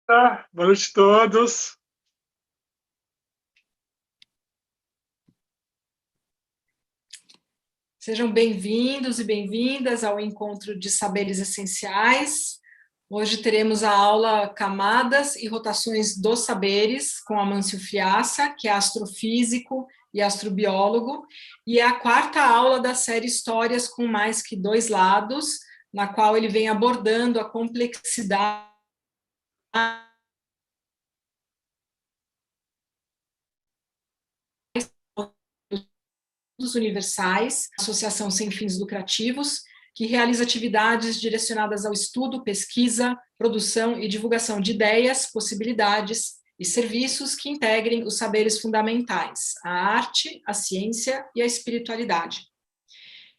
Boa noite a todos. Sejam bem-vindos e bem-vindas ao Encontro de Saberes Essenciais. Hoje teremos a aula Camadas e Rotações dos Saberes, com Amâncio Fiassa, que é astrofísico e astrobiólogo, e é a quarta aula da série Histórias com Mais que Dois Lados, na qual ele vem abordando a complexidade dos universais, associação sem fins lucrativos, que realiza atividades direcionadas ao estudo, pesquisa, produção e divulgação de ideias, possibilidades e serviços que integrem os saberes fundamentais, a arte, a ciência e a espiritualidade.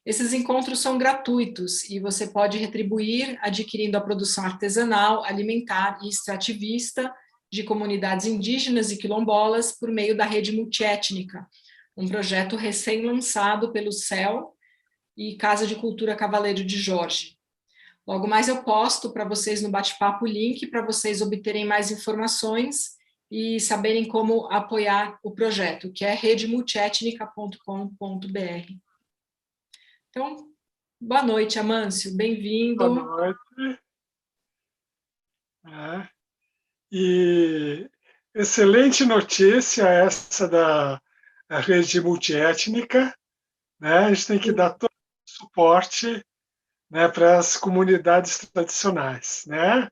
Esses encontros são gratuitos e você pode retribuir adquirindo a produção artesanal, alimentar e extrativista de comunidades indígenas e quilombolas por meio da rede multiétnica, um projeto recém-lançado pelo CEL e Casa de Cultura Cavaleiro de Jorge. Logo mais eu posto para vocês no bate-papo o link para vocês obterem mais informações e saberem como apoiar o projeto, que é redemultietnica.com.br. Então, boa noite, Amâncio, bem-vindo. Boa noite. E excelente notícia essa da rede multiétnica, né? A gente tem que dar todo o suporte, né, para as comunidades tradicionais, né?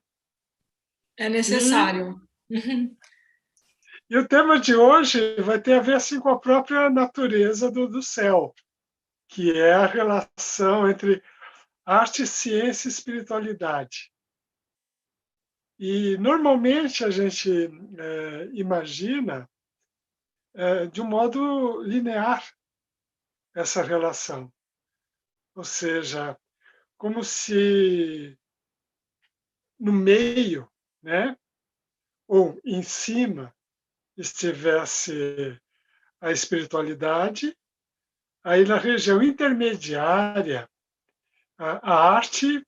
É necessário. E o tema de hoje vai ter a ver assim, com a própria natureza do céu, que é a relação entre arte, ciência e espiritualidade. E, normalmente, a gente imagina de um modo linear essa relação. Ou seja, como se no meio, né, ou em cima, estivesse a espiritualidade, aí na região intermediária, a arte,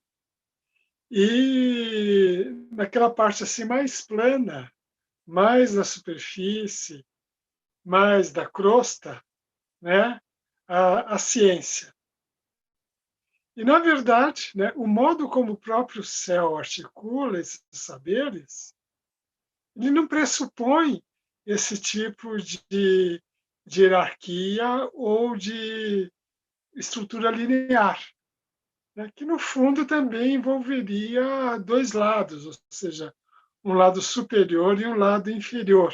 e naquela parte assim mais plana, mais na superfície, mais da crosta, né, a ciência. E, na verdade, né, o modo como o próprio céu articula esses saberes, ele não pressupõe esse tipo de hierarquia ou de estrutura linear, né, que, no fundo, também envolveria dois lados, ou seja, um lado superior e um lado inferior.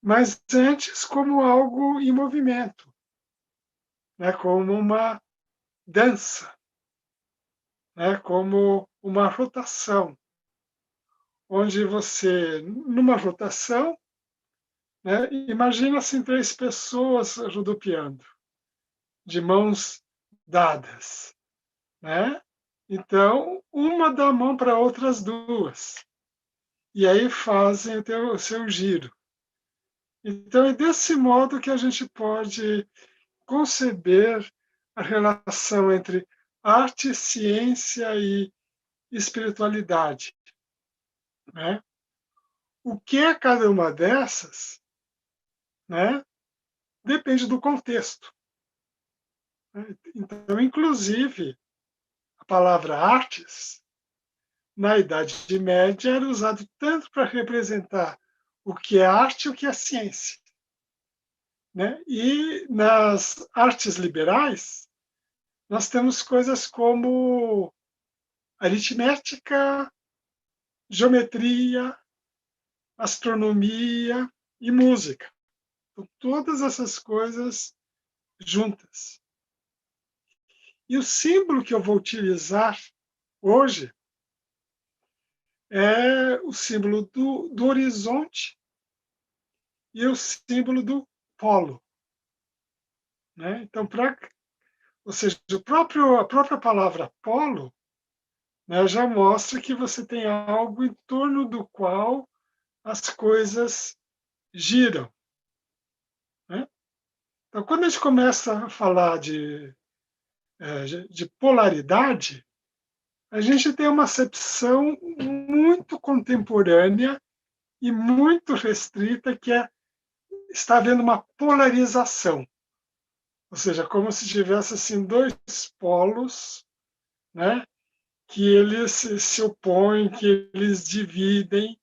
Mas antes como algo em movimento, né, como uma dança, né, como uma rotação, onde você, numa rotação, né, imagina assim 3 pessoas rodopiando, de mãos dadas, né? Então, uma dá a mão para outras duas, e aí fazem o seu giro. Então, é desse modo que a gente pode conceber a relação entre arte, ciência e espiritualidade, né? O que é cada uma dessas, né, depende do contexto, né? Então, inclusive, a palavra artes, na Idade Média, era usado tanto para representar o que é arte e o que é ciência, né? E nas artes liberais, nós temos coisas como aritmética, geometria, astronomia e música. Então, todas essas coisas juntas. E o símbolo que eu vou utilizar hoje é o símbolo do horizonte e o símbolo do polo, né? Então, ou seja, a própria palavra polo, né, já mostra que você tem algo em torno do qual as coisas giram, né? Então, quando a gente começa a falar de polaridade, a gente tem uma acepção muito contemporânea e muito restrita, que está havendo uma polarização. Ou seja, como se tivesse assim, dois polos, né, que eles se opõem, que eles dividem.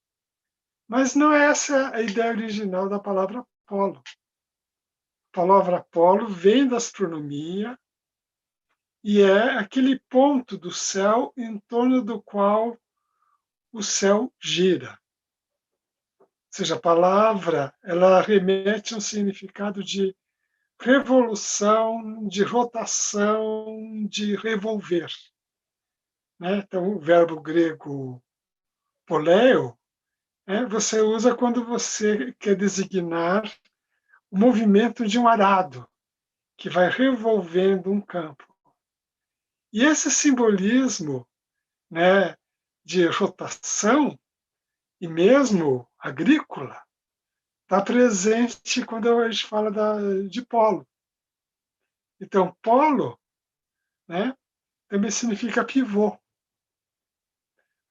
Mas não é essa a ideia original da palavra polo. A palavra polo vem da astronomia e é aquele ponto do céu em torno do qual o céu gira. Ou seja, a palavra ela remete a um significado de revolução, de rotação, de revolver. Né? Então, o verbo grego poleo, você usa quando você quer designar o movimento de um arado que vai revolvendo um campo. E esse simbolismo, né, de rotação e mesmo agrícola está presente quando a gente fala de polo. Então, polo, né, também significa pivô.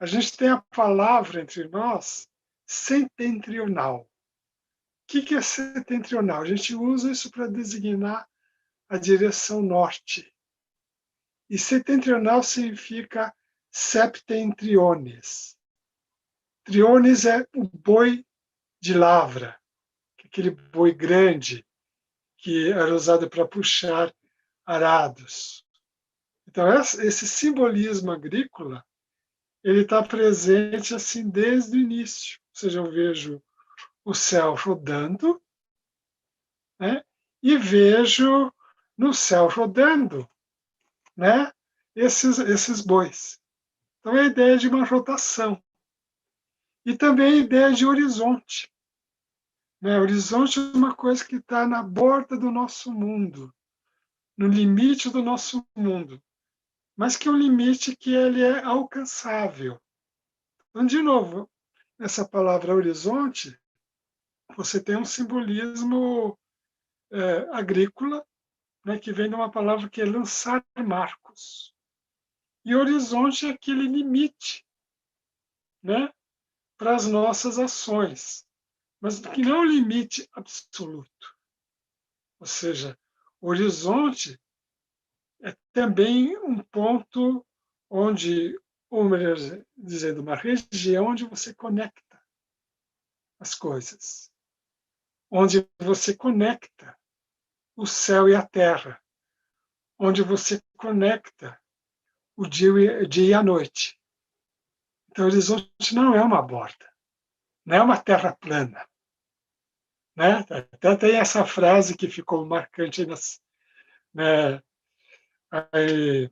A gente tem a palavra entre nós setentrional. O que é setentrional? A gente usa isso para designar a direção norte. E setentrional significa septentriones. Triones é o boi de lavra, aquele boi grande que era usado para puxar arados. Então, esse simbolismo agrícola ele está presente assim desde o início. Ou seja, eu vejo o céu rodando, né? E vejo no céu rodando, né? Esses bois. Então, é a ideia de uma rotação. E também a ideia de horizonte. Né? Horizonte é uma coisa que está na borda do nosso mundo, no limite do nosso mundo, mas que é um limite que ele é alcançável. Então, de novo, essa palavra horizonte, você tem um simbolismo agrícola, né, que vem de uma palavra que é lançar marcos. E horizonte é aquele limite, né, para as nossas ações, mas que não é um limite absoluto. Ou seja, o horizonte é também um ponto onde, ou melhor dizendo, uma região onde você conecta as coisas, onde você conecta o céu e a terra, onde você conecta o dia e a noite. Então, o horizonte não é uma borda, não é uma terra plana. Né? Até tem essa frase que ficou marcante né, aí,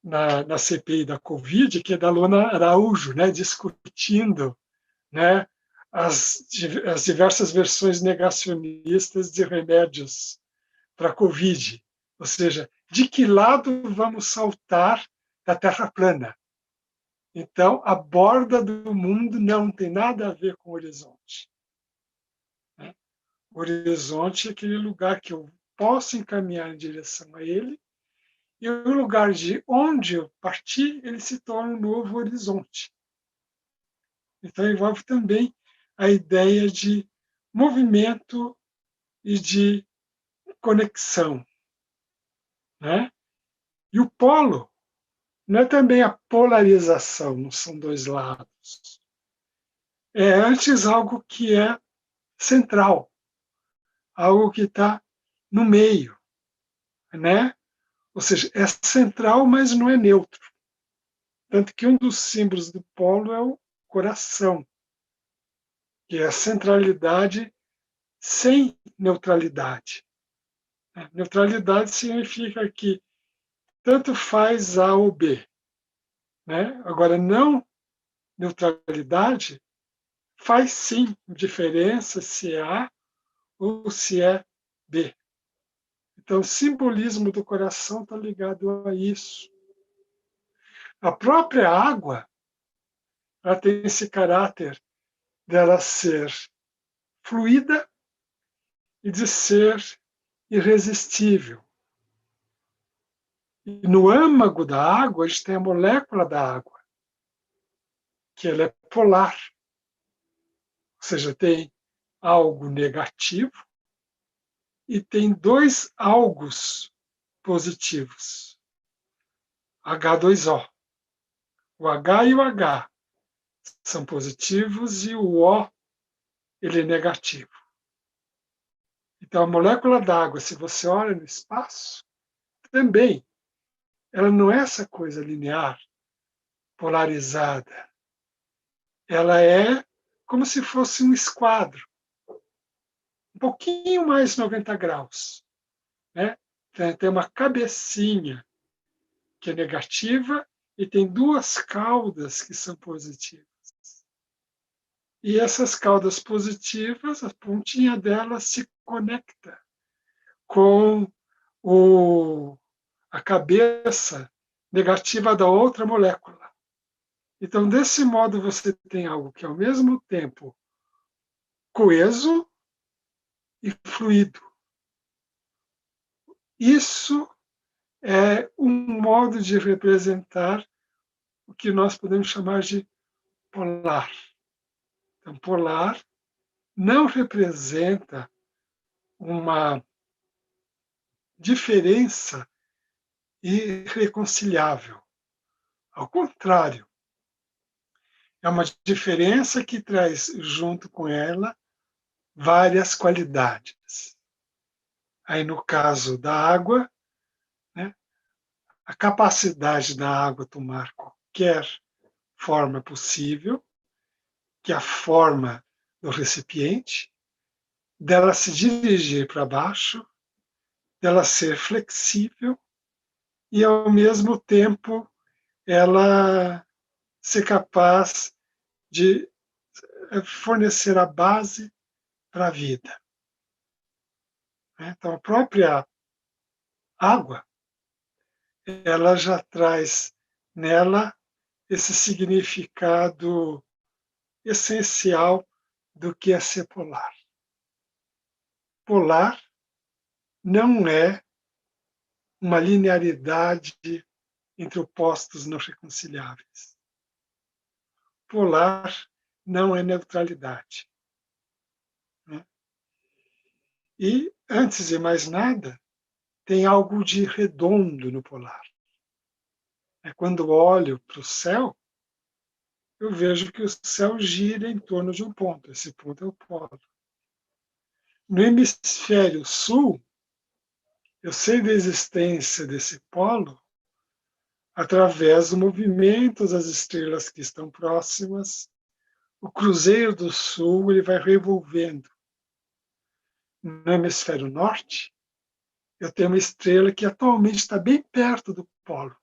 na CPI da Covid, que é da Luana Araújo, né, discutindo, né, as diversas versões negacionistas de remédios para a Covid. Ou seja, de que lado vamos saltar da Terra plana? Então, a borda do mundo não tem nada a ver com o horizonte. Né? O horizonte é aquele lugar que eu posso encaminhar em direção a ele, e o lugar de onde eu parti, ele se torna um novo horizonte. Então, envolve também a ideia de movimento e de conexão. Né? E o polo não é também a polarização, não são dois lados. É antes algo que é central, algo que está no meio. Né? Ou seja, é central, mas não é neutro. Tanto que um dos símbolos do polo é o coração, que é a centralidade sem neutralidade. Neutralidade significa que tanto faz A ou B. Né? Agora, não neutralidade faz sim diferença se é A ou se é B. Então, o simbolismo do coração está ligado a isso. A própria água ela tem esse caráter dela ser fluida e de ser irresistível. E no âmago da água, a gente tem a molécula da água. que ela é polar, ou seja, tem algo negativo e tem dois algos positivos, H2O. O H e o H são positivos e o O ele é negativo. Então, a molécula d'água, se você olha no espaço, também, ela não é essa coisa linear, polarizada. Ela é como se fosse um esquadro, um pouquinho mais 90 graus. Né? Tem uma cabecinha que é negativa e tem duas caudas que são positivas. E essas caudas positivas, a pontinha delas se conecta com a cabeça negativa da outra molécula. Então, desse modo, você tem algo que, ao mesmo tempo, coeso e fluido. Isso é um modo de representar o que nós podemos chamar de polar. Então, polar não representa uma diferença irreconciliável. Ao contrário, é uma diferença que traz junto com ela várias qualidades. Aí, no caso da água, né, a capacidade da água tomar qualquer forma possível, que é a forma do recipiente, dela se dirigir para baixo, dela ser flexível e, ao mesmo tempo, ela ser capaz de fornecer a base para a vida. Então, a própria água, ela já traz nela esse significado essencial do que é ser polar. Polar não é uma linearidade entre opostos não reconciliáveis. Polar não é neutralidade. Né? E, antes de mais nada, tem algo de redondo no polar. Quando olho para o céu, eu vejo que o céu gira em torno de um ponto. Esse ponto é o polo. No hemisfério sul, eu sei da existência desse polo através do movimento das estrelas que estão próximas. O cruzeiro do sul ele vai revolvendo. No hemisfério norte, eu tenho uma estrela que atualmente está bem perto do polo,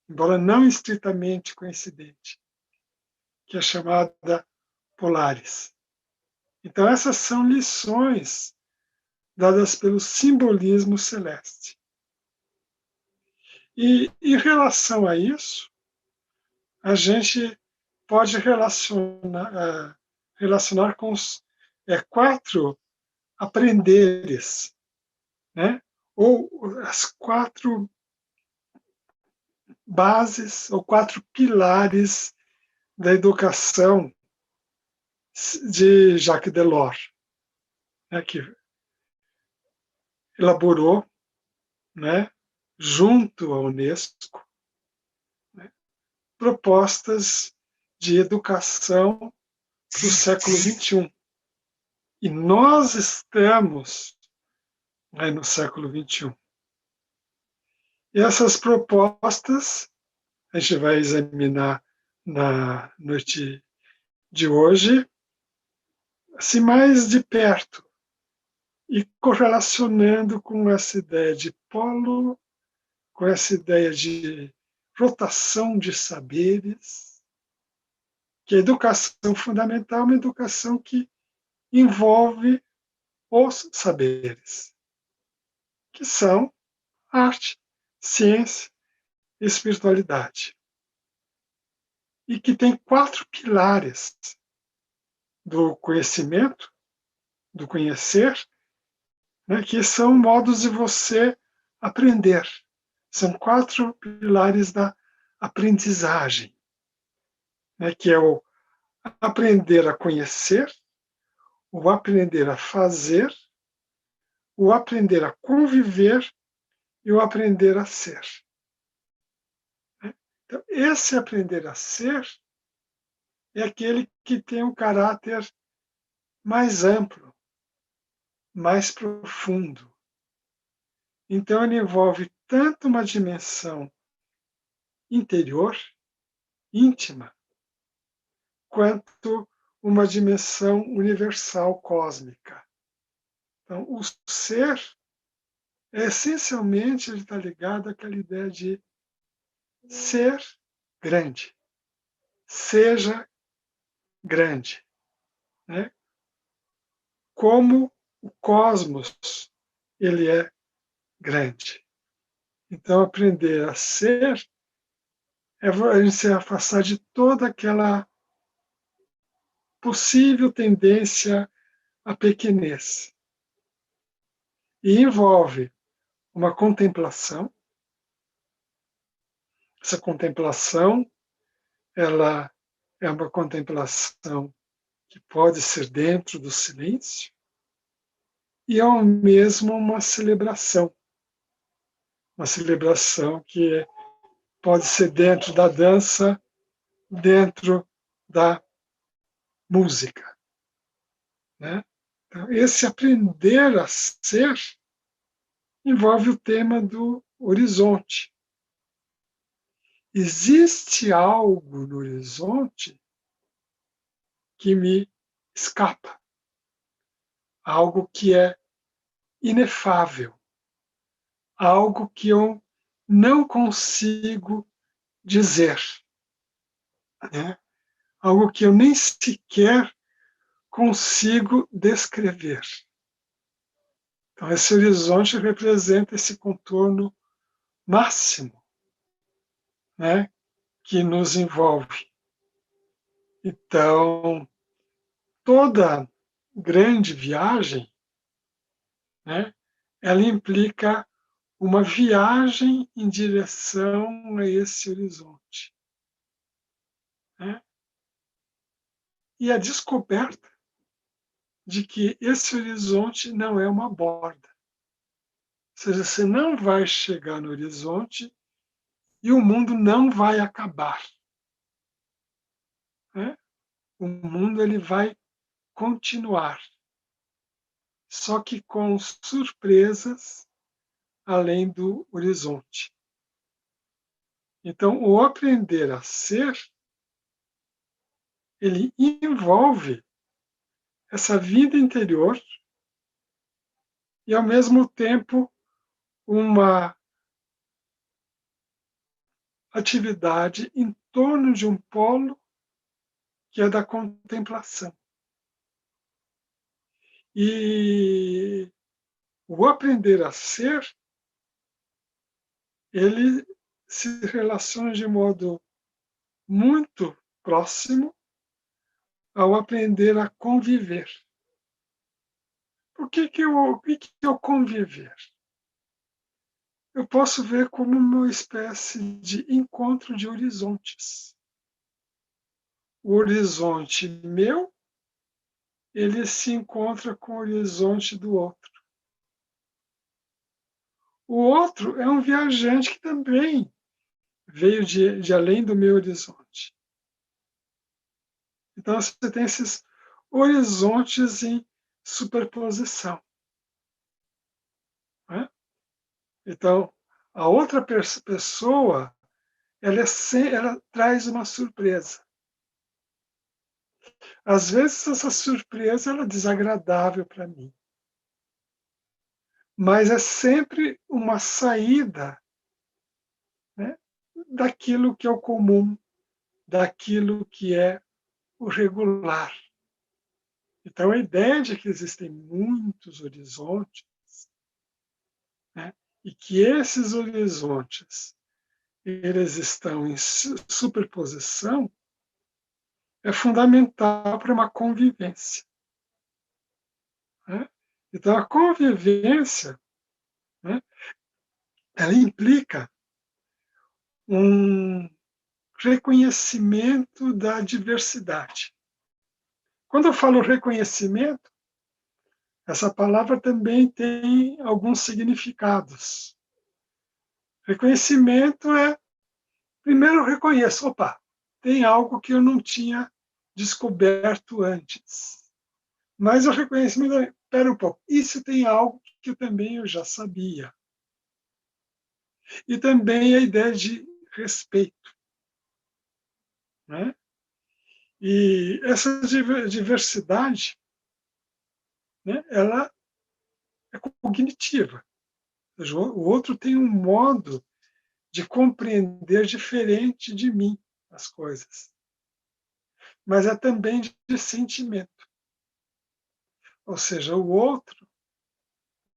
embora não estritamente coincidente, que é chamada Polaris. Então, essas são lições dadas pelo simbolismo celeste. E, em relação a isso, a gente pode relacionar com os 4 aprenderes, né? Ou as 4 bases, ou 4 pilares da educação de Jacques Delors, né? Que elaborou, né, junto à Unesco, né, propostas de educação do século XXI. E nós estamos no século XXI. E essas propostas a gente vai examinar na noite de hoje, assim, mais de perto, e correlacionando com essa ideia de polo, com essa ideia de rotação de saberes, que a educação fundamental é uma educação que envolve os saberes, que são arte, ciência e espiritualidade. E que tem 4 pilares do conhecimento, do conhecer, né, que são modos de você aprender. São 4 pilares da aprendizagem, né, que é aprender a conhecer, o aprender a fazer, o aprender a conviver e o aprender a ser. Então, esse aprender a ser é aquele que tem um caráter mais amplo, mais profundo. Então, ele envolve tanto uma dimensão interior, íntima, quanto uma dimensão universal, cósmica. Então, o ser, essencialmente, ele está ligado àquela ideia de ser grande, seja grande, né? Como o cosmos ele é grande. Então, aprender a ser é a gente se afastar de toda aquela possível tendência à pequenez. E envolve uma contemplação. Essa contemplação, ela é uma contemplação que pode ser dentro do silêncio e ao mesmo uma celebração que pode ser dentro da dança, dentro da música, né? Então, esse aprender a ser envolve o tema do horizonte. Existe algo no horizonte que me escapa, algo que é inefável, algo que eu não consigo dizer, né? Algo que eu nem sequer consigo descrever. Então, esse horizonte representa esse contorno máximo, né, que nos envolve. Então, toda grande viagem, né, ela implica uma viagem em direção a esse horizonte, né? E a descoberta de que esse horizonte não é uma borda. Ou seja, você não vai chegar no horizonte e o mundo não vai acabar, né? O mundo ele vai continuar, só que com surpresas além do horizonte. Então, o aprender a ser, ele envolve essa vida interior e, ao mesmo tempo, uma atividade em torno de um polo que é da contemplação. E o aprender a ser, ele se relaciona de modo muito próximo ao aprender a conviver. O que é o conviver? Eu posso ver como uma espécie de encontro de horizontes. O horizonte meu, ele se encontra com o horizonte do outro. O outro é um viajante que também veio de além do meu horizonte. Então, você tem esses horizontes em superposição, né? Então, a outra pessoa, ela traz uma surpresa. Às vezes, essa surpresa ela é desagradável para mim, mas é sempre uma saída, né, daquilo que é o comum, daquilo que é o regular. Então, a ideia de que existem muitos horizontes, né, e que esses horizontes eles estão em superposição é fundamental para uma convivência, né? Então, a convivência, né, ela implica um reconhecimento da diversidade. Quando eu falo reconhecimento, essa palavra também tem alguns significados. Reconhecimento é, primeiro eu reconheço, opa, tem algo que eu não tinha descoberto antes. Mas o reconhecimento, espera um pouco, isso tem algo que eu já sabia. E também a ideia de respeito, né? E essa diversidade, né, ela é cognitiva. Ou seja, o outro tem um modo de compreender diferente de mim as coisas. Mas é também de sentimento. Ou seja, o outro,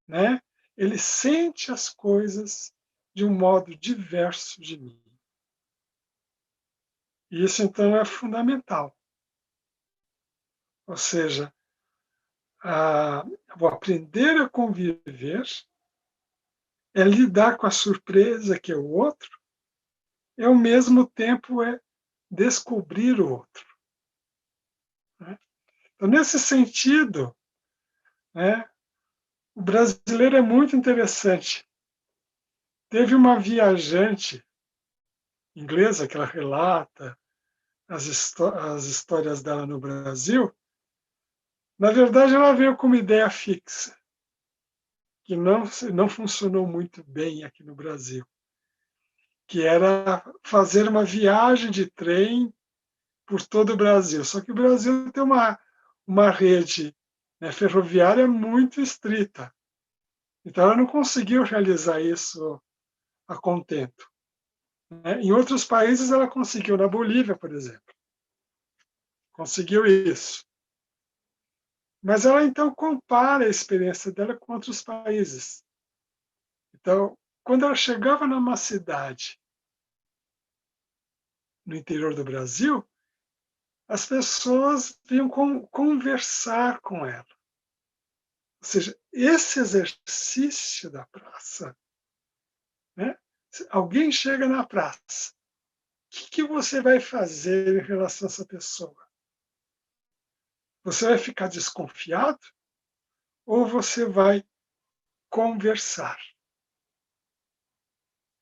né, ele sente as coisas de um modo diverso de mim. E isso, então, é fundamental. Ou seja, vou aprender a conviver, é lidar com a surpresa que é o outro, e ao mesmo tempo é descobrir o outro. Né? Então, nesse sentido, né, o brasileiro é muito interessante. Teve uma viajante inglesa que ela relata as histórias dela no Brasil. Na verdade, ela veio com uma ideia fixa, que não funcionou muito bem aqui no Brasil, que era fazer uma viagem de trem por todo o Brasil. Só que o Brasil tem uma rede, né, ferroviária muito estrita. Então, ela não conseguiu realizar isso a contento. Né? Em outros países, ela conseguiu, na Bolívia, por exemplo. Conseguiu isso. Mas ela, então, compara a experiência dela com outros países. Então, quando ela chegava numa cidade no interior do Brasil, as pessoas vinham conversar com ela. Ou seja, esse exercício da praça, né? Alguém chega na praça, o que você vai fazer em relação a essa pessoa? Você vai ficar desconfiado ou você vai conversar?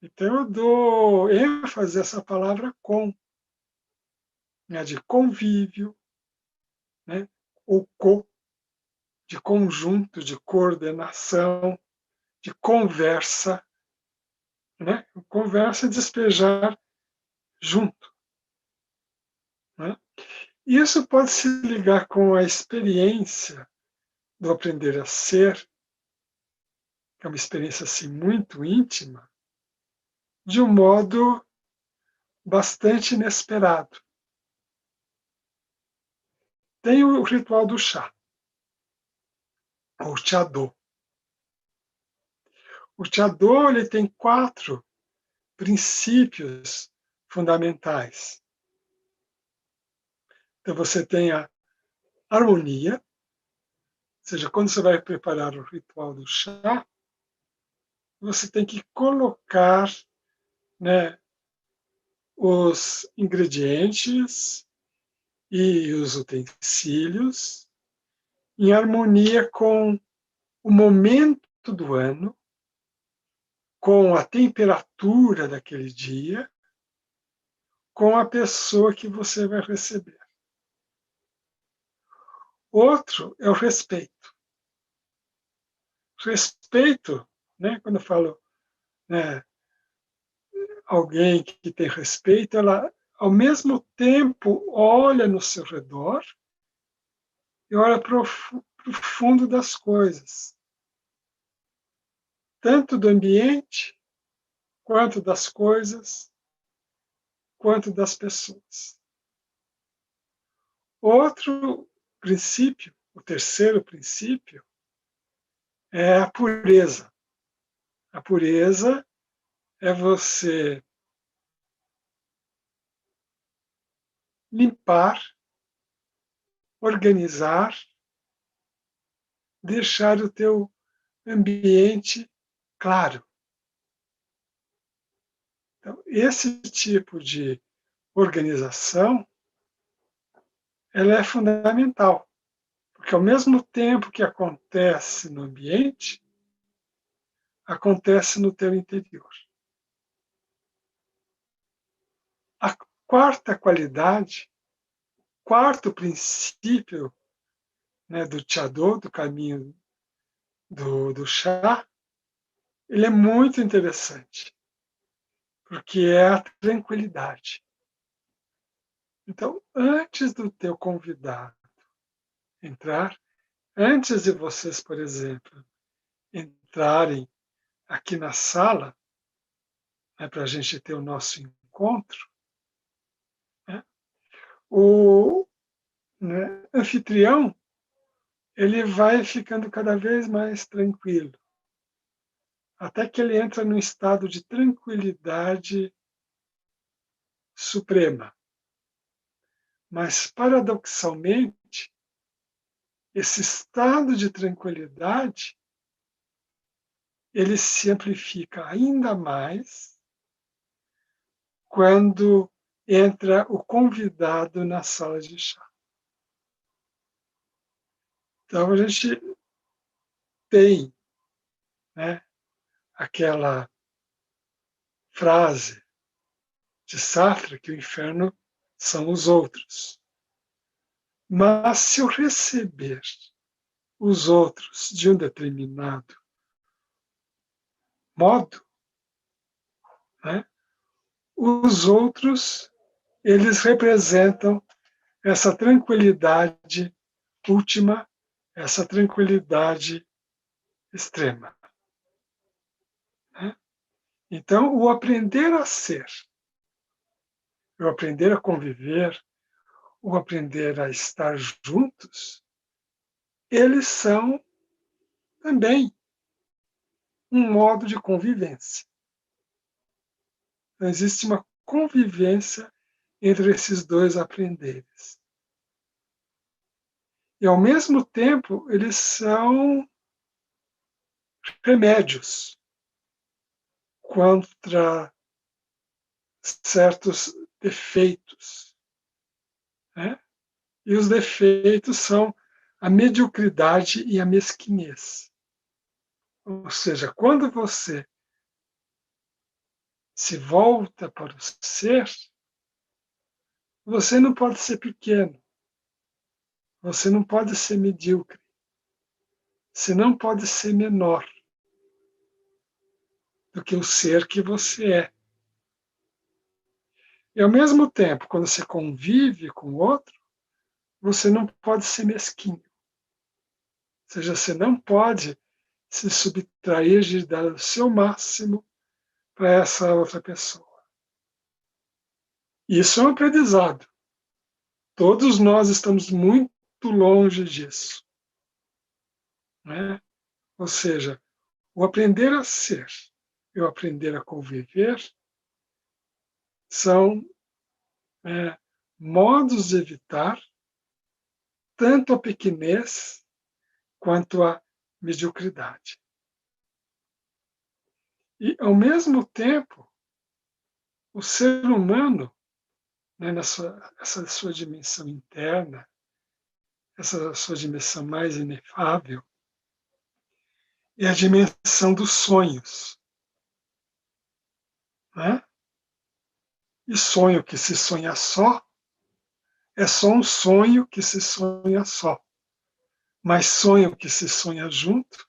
Então, eu dou ênfase a essa palavra com, né, de convívio, né, ou de conjunto, de coordenação, de conversa. Né? Conversa é despejar junto. Né? Isso pode se ligar com a experiência do aprender a ser, que é uma experiência assim, muito íntima, de um modo bastante inesperado. Tem o ritual do chá, ou chadô. O chadô ele tem 4 princípios fundamentais. Então você tem a harmonia, ou seja, quando você vai preparar o ritual do chá, você tem que colocar, né, os ingredientes e os utensílios em harmonia com o momento do ano, com a temperatura daquele dia, com a pessoa que você vai receber. Outro é o respeito. Respeito, né, quando eu falo, né, alguém que tem respeito, ela, ao mesmo tempo, olha no seu redor e olha para o fundo das coisas, tanto do ambiente, quanto das coisas, quanto das pessoas. Outro princípio, o terceiro princípio, é a pureza. A pureza é você limpar, organizar, deixar o teu ambiente claro. Então, esse tipo de organização ela é fundamental, porque ao mesmo tempo que acontece no ambiente, acontece no teu interior. A quarta qualidade, quarto princípio, né, do Chado, do caminho do chá, ele é muito interessante, porque é a tranquilidade. Então, antes do teu convidado entrar, antes de vocês, por exemplo, entrarem aqui na sala, né, para a gente ter o nosso encontro, né, o, né, anfitrião ele vai ficando cada vez mais tranquilo, até que ele entra num estado de tranquilidade suprema. Mas, paradoxalmente, esse estado de tranquilidade ele se amplifica ainda mais quando entra o convidado na sala de chá. Então, a gente tem, né, aquela frase de Sartre que o inferno são os outros. Mas se eu receber os outros de um determinado modo, né, os outros eles representam essa tranquilidade última, essa tranquilidade extrema. Né? Então, o aprender a ser, o aprender a conviver, o aprender a estar juntos, eles são também um modo de convivência. Então, existe uma convivência entre esses dois aprenderes. E, ao mesmo tempo, eles são remédios contra certos defeitos. Né? E os defeitos são a mediocridade e a mesquinhez. Ou seja, quando você se volta para o ser, você não pode ser pequeno, você não pode ser medíocre, você não pode ser menor do que o ser que você é. E, ao mesmo tempo, quando você convive com o outro, você não pode ser mesquinho. Ou seja, você não pode se subtrair de dar o seu máximo para essa outra pessoa. Isso é um aprendizado. Todos nós estamos muito longe disso. Né? Ou seja, o aprender a ser e o aprender a conviver são modos de evitar tanto a pequenez quanto a mediocridade. E, ao mesmo tempo, o ser humano, né, essa sua dimensão interna, essa sua dimensão mais inefável, é a dimensão dos sonhos. Né? E sonho que se sonha só é só um sonho que se sonha só. Mas sonho que se sonha junto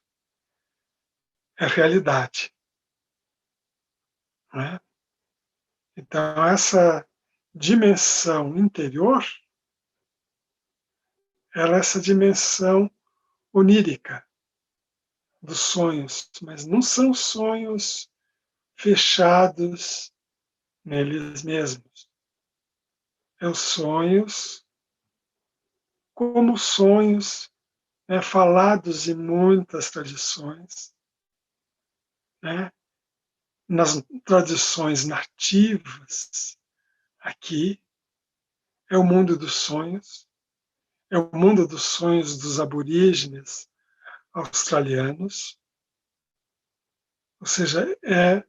é realidade. Né? Então, essa dimensão interior, ela é essa dimensão onírica dos sonhos, mas não são sonhos fechados neles mesmos. É os sonhos como sonhos, né, falados em muitas tradições, né, nas tradições nativas aqui, é o mundo dos sonhos, é o mundo dos sonhos dos aborígenes australianos, ou seja, é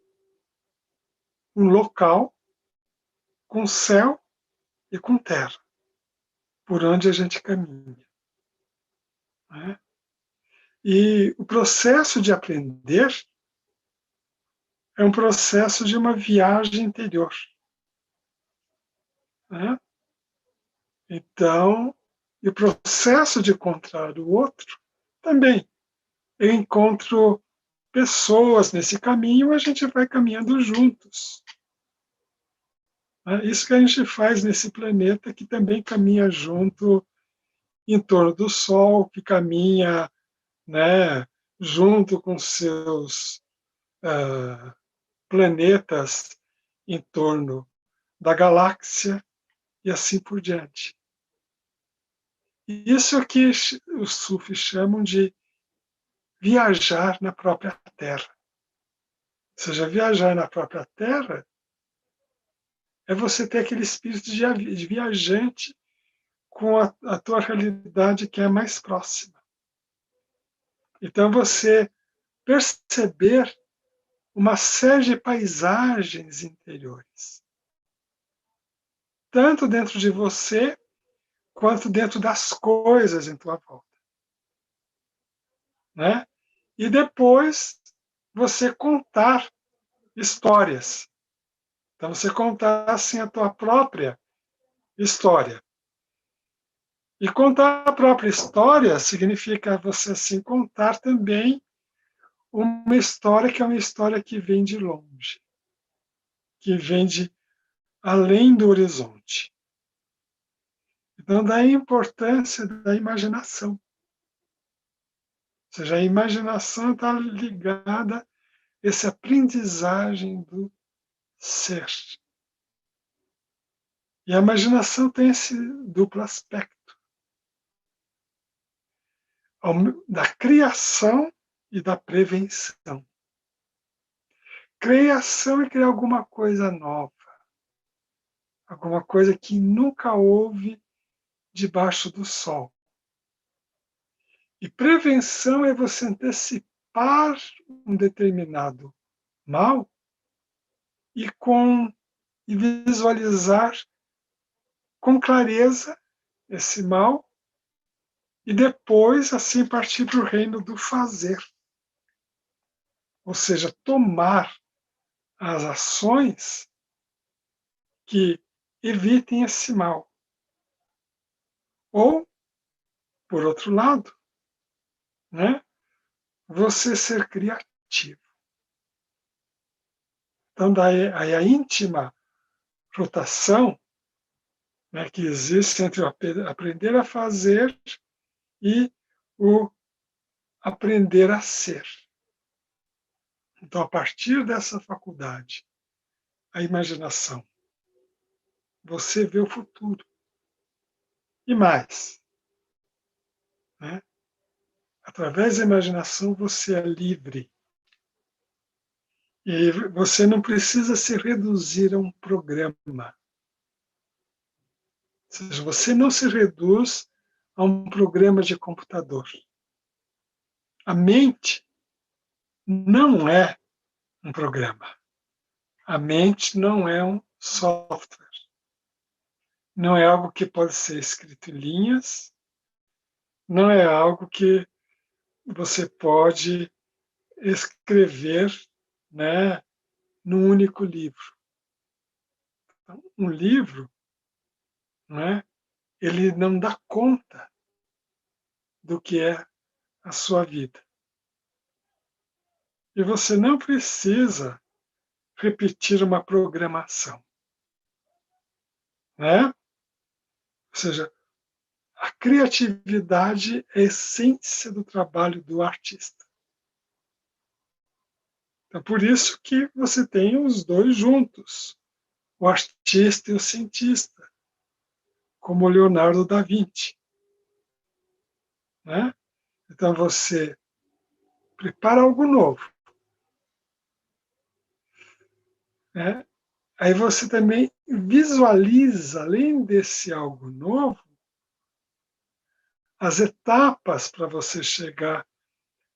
um local com céu e com terra. por onde a gente caminha, né? E o processo de aprender é um processo de uma viagem interior, né? Então, e o processo de encontrar o outro também. Eu encontro pessoas nesse caminho, a gente vai caminhando juntos. É isso que a gente faz nesse planeta, que também caminha junto em torno do Sol, que caminha, né, junto com seus planetas em torno da galáxia e assim por diante. Isso é que os sufis chamam de viajar na própria Terra. Ou seja, viajar na própria Terra é você ter aquele espírito de viajante com a tua realidade que é mais próxima. Então, você perceber uma série de paisagens interiores, tanto dentro de você, quanto dentro das coisas em tua volta, né? E depois você contar histórias. Então, você contar assim a tua própria história. E contar a própria história significa você assim contar também uma história que é uma história que vem de longe, que vem de além do horizonte. Então, daí a importância da imaginação. Ou seja, a imaginação está ligada a essa aprendizagem do ser. E a imaginação tem esse duplo aspecto da criação e da prevenção. Criação é criar alguma coisa nova, alguma coisa que nunca houve debaixo do sol. E prevenção é você antecipar um determinado mal e visualizar com clareza esse mal e depois assim partir para o reino do fazer. Ou seja, tomar as ações que evitem esse mal. Ou, por outro lado, né, você ser criativo. Então, daí a íntima rotação, né, que existe entre o aprender a fazer e o aprender a ser. Então, a partir dessa faculdade, a imaginação, você vê o futuro. E mais, né? Através da imaginação, você é livre. E você não precisa se reduzir a um programa. Ou seja, você não se reduz a um programa de computador. A mente não é um programa. A mente não é um software. Não é algo que pode ser escrito em linhas, não é algo que você pode escrever, né, num único livro. Então, um livro, né, ele não dá conta do que é a sua vida. E você não precisa repetir uma programação, né? Ou seja, a criatividade é a essência do trabalho do artista. Então, por isso que você tem os dois juntos, o artista e o cientista, como Leonardo da Vinci, né? Então, você prepara algo novo, né? Aí você também visualiza, além desse algo novo, as etapas para você chegar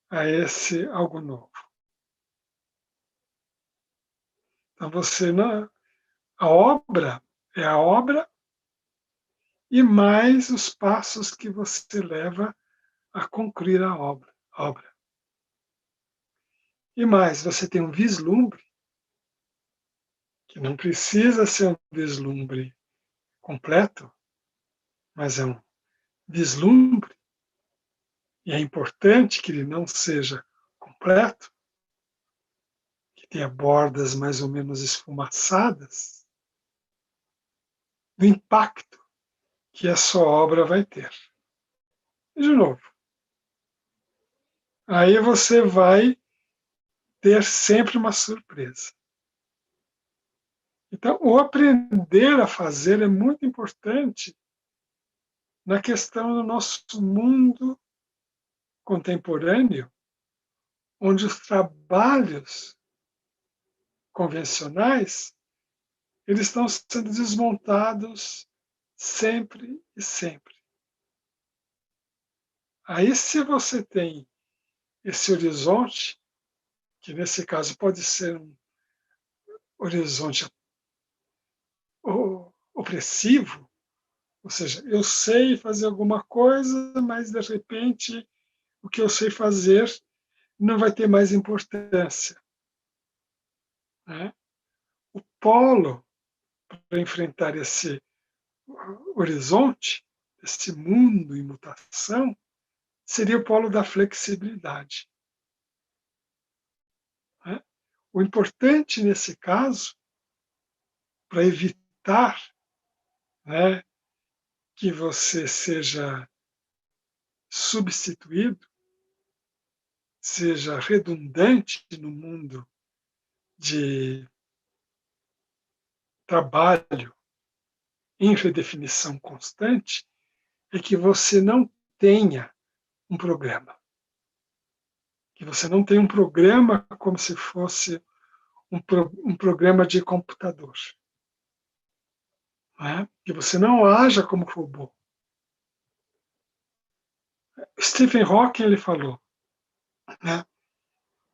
a esse algo novo. Então você não, a obra é a obra e mais os passos que você leva a concluir a obra. E mais, você tem um vislumbre, que não precisa ser um vislumbre completo, mas é um vislumbre, e é importante que ele não seja completo, que tenha bordas mais ou menos esfumaçadas, do impacto que a sua obra vai ter. E, de novo, aí você vai ter sempre uma surpresa. Então, o aprender a fazer é muito importante na questão do nosso mundo contemporâneo, onde os trabalhos convencionais eles estão sendo desmontados sempre e sempre. Aí, se você tem esse horizonte, que nesse caso pode ser um horizonte opressivo, ou seja, eu sei fazer alguma coisa, mas de repente o que eu sei fazer não vai ter mais importância, né? O polo para enfrentar esse horizonte, esse mundo em mutação, seria o polo da flexibilidade, né? O importante nesse caso, para evitar, né, que você seja substituído, seja redundante no mundo de trabalho em redefinição constante, é que você não tenha um programa. Que você não tenha um programa como se fosse um programa de computador. Né? Que você não haja como robô. Stephen Hawking ele falou, né?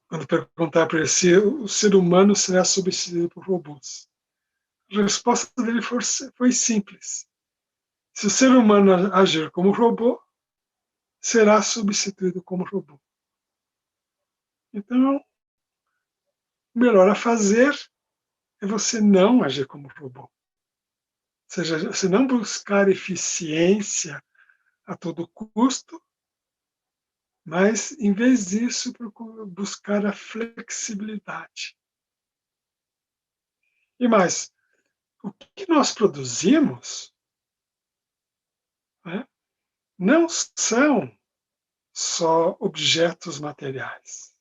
Quando perguntar para ele se o ser humano será substituído por robôs. A resposta dele foi simples. Se o ser humano agir como robô, será substituído como robô. Então, o melhor a fazer é você não agir como robô. Ou seja, você não buscar eficiência a todo custo, mas, em vez disso, buscar a flexibilidade. E mais, o que nós produzimos, né, não são só objetos materiais.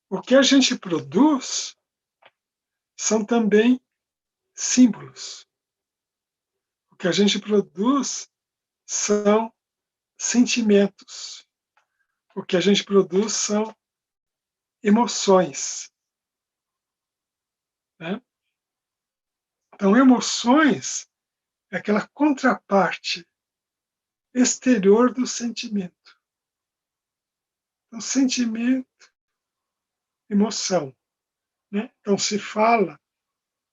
O que a gente produz são também símbolos. O que a gente produz são sentimentos. O que a gente produz são emoções, né? Então, emoções é aquela contraparte exterior do sentimento. Então, sentimento, emoção, né? Então, se fala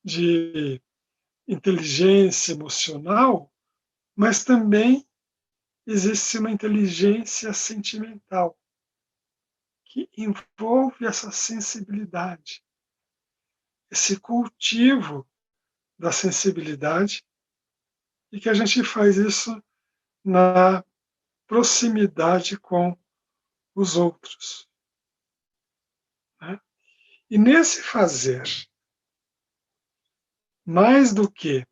de inteligência emocional, mas também existe uma inteligência sentimental, que envolve essa sensibilidade, esse cultivo da sensibilidade, e que a gente faz isso na proximidade com os outros, né? E nesse fazer, mais do que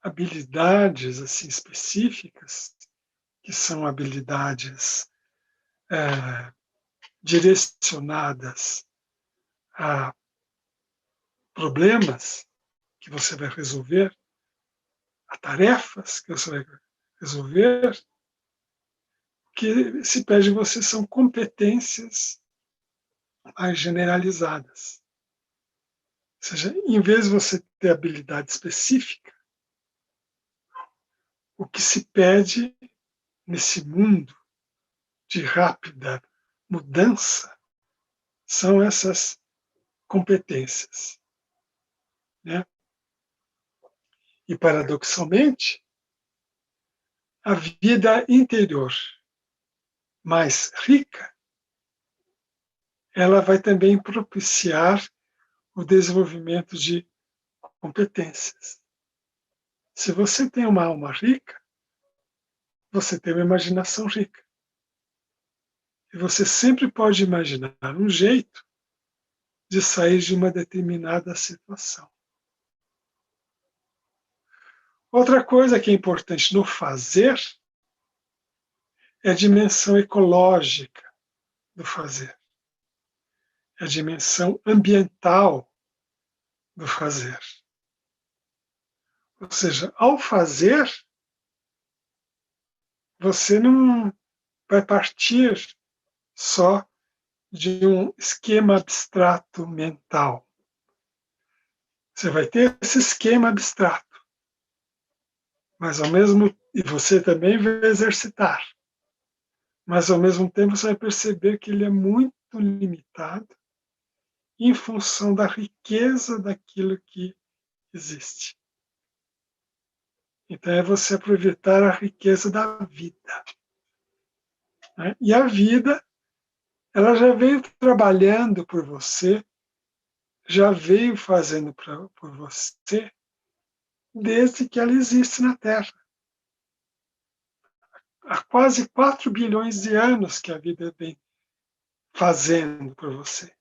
habilidades assim específicas, que são habilidades direcionadas a problemas que você vai resolver, a tarefas que você vai resolver, o que se pede de você são competências mais generalizadas. Ou seja, em vez de você ter habilidade específica, o que se pede nesse mundo de rápida mudança são essas competências, né? E, paradoxalmente, a vida interior mais rica, ela vai também propiciar o desenvolvimento de competências. Se você tem uma alma rica, você tem uma imaginação rica. E você sempre pode imaginar um jeito de sair de uma determinada situação. Outra coisa que é importante no fazer é a dimensão ecológica do fazer, é a dimensão ambiental do fazer. Ou seja, ao fazer, você não vai partir só de um esquema abstrato mental. Você vai ter esse esquema abstrato, mas ao mesmo e você também vai exercitar. Mas ao mesmo tempo você vai perceber que ele é muito limitado em função da riqueza daquilo que existe. Então é você aproveitar a riqueza da vida. Né? E a vida, ela já veio trabalhando por você, já veio fazendo por você, desde que ela existe na Terra. Há quase 4 bilhões de anos que a vida vem fazendo por você.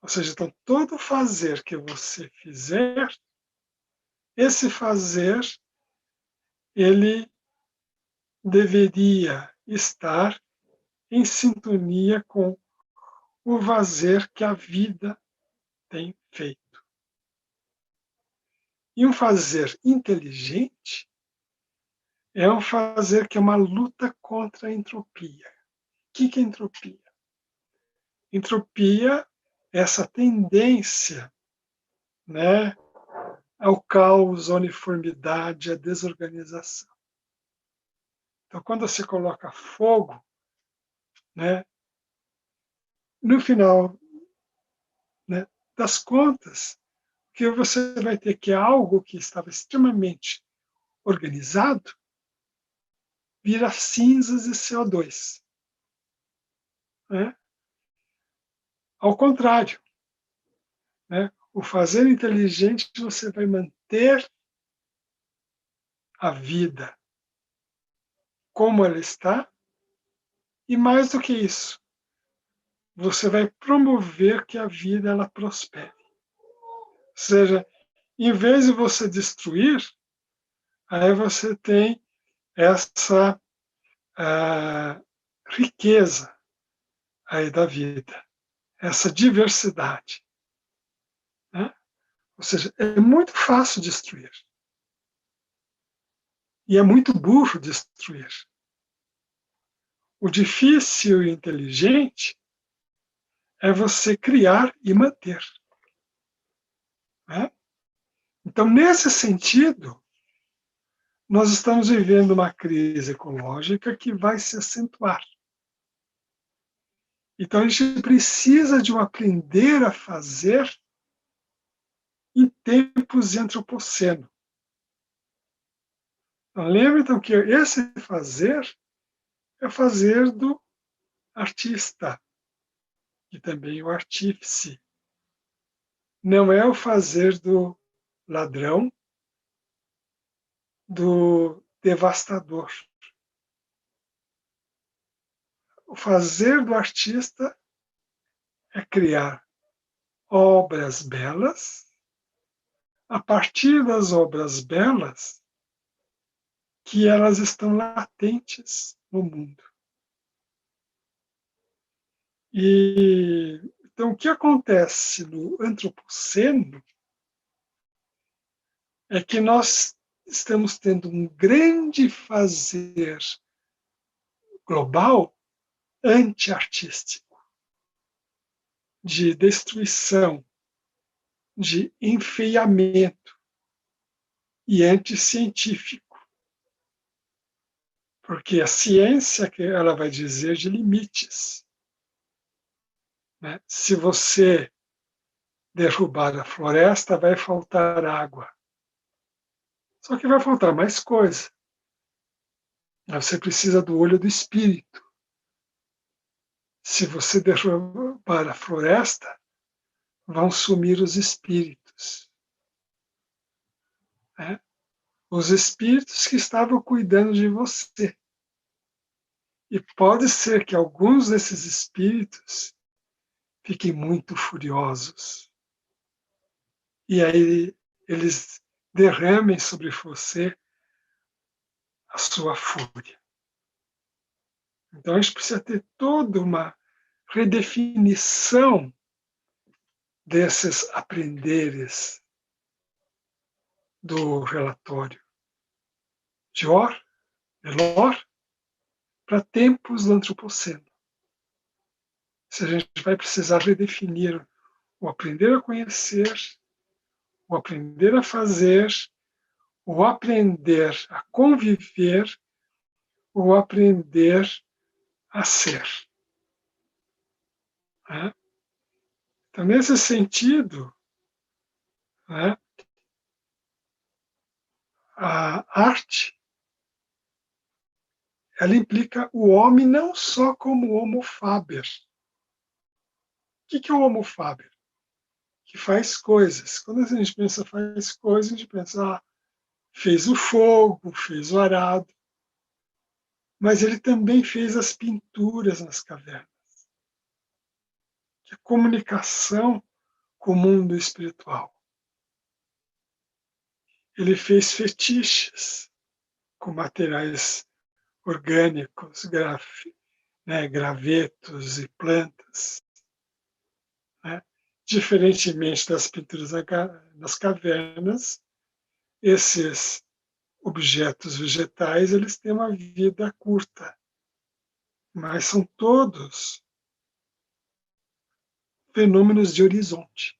Ou seja, então, todo fazer que você fizer, esse fazer, ele deveria estar em sintonia com o fazer que a vida tem feito. E um fazer inteligente é um fazer que é uma luta contra a entropia. O que é entropia? Entropia é essa tendência, né, ao caos, à uniformidade, à desorganização. Então, quando você coloca fogo, né, no final, né, das contas, o que você vai ter que é algo que estava extremamente organizado, vira cinzas e CO2. Né? Ao contrário, né, o fazer inteligente, você vai manter a vida como ela está, e mais do que isso, você vai promover que a vida ela prospere. Ou seja, em vez de você destruir, aí você tem essa riqueza aí da vida, essa diversidade. Né? Ou seja, é muito fácil destruir. E é muito burro destruir. O difícil e inteligente é você criar e manter. Né? Então, nesse sentido, nós estamos vivendo uma crise ecológica que vai se acentuar. Então, a gente precisa de um aprender a fazer em tempos de antropoceno. Então, lembre então que esse fazer é fazer do artista e também o artífice. Não é o fazer do ladrão, do devastador. O fazer do artista é criar obras belas, a partir das obras belas, que elas estão latentes no mundo. E então o que acontece no antropoceno é que nós estamos tendo um grande fazer global anti-artístico, de destruição, de enfeiamento e anticientífico. Porque a ciência que ela vai dizer de limites. Né? Se você derrubar a floresta, vai faltar água. Só que vai faltar mais coisa. Você precisa do olho do espírito. Se você derrubar a floresta, vão sumir os espíritos. Né? Os espíritos que estavam cuidando de você. E pode ser que alguns desses espíritos fiquem muito furiosos. E aí eles derramem sobre você a sua fúria. Então a gente precisa ter toda uma redefinição desses aprenderes do relatório de Lor, para tempos do antropoceno. Se a gente vai precisar redefinir o aprender a conhecer, o aprender a fazer, o aprender a conviver, o aprender a ser. Né? Então, nesse sentido, né, a arte ela implica o homem não só como homo faber. O que é o homo faber? Que faz coisas. Quando a gente pensa faz coisas, a gente pensa, fez o fogo, fez o arado, mas ele também fez as pinturas nas cavernas. Que é a comunicação com o mundo espiritual. Ele fez fetiches com materiais orgânicos, gravetos e plantas. Né? Diferentemente das pinturas nas cavernas, esses objetos vegetais eles têm uma vida curta, mas são todos fenômenos de horizonte.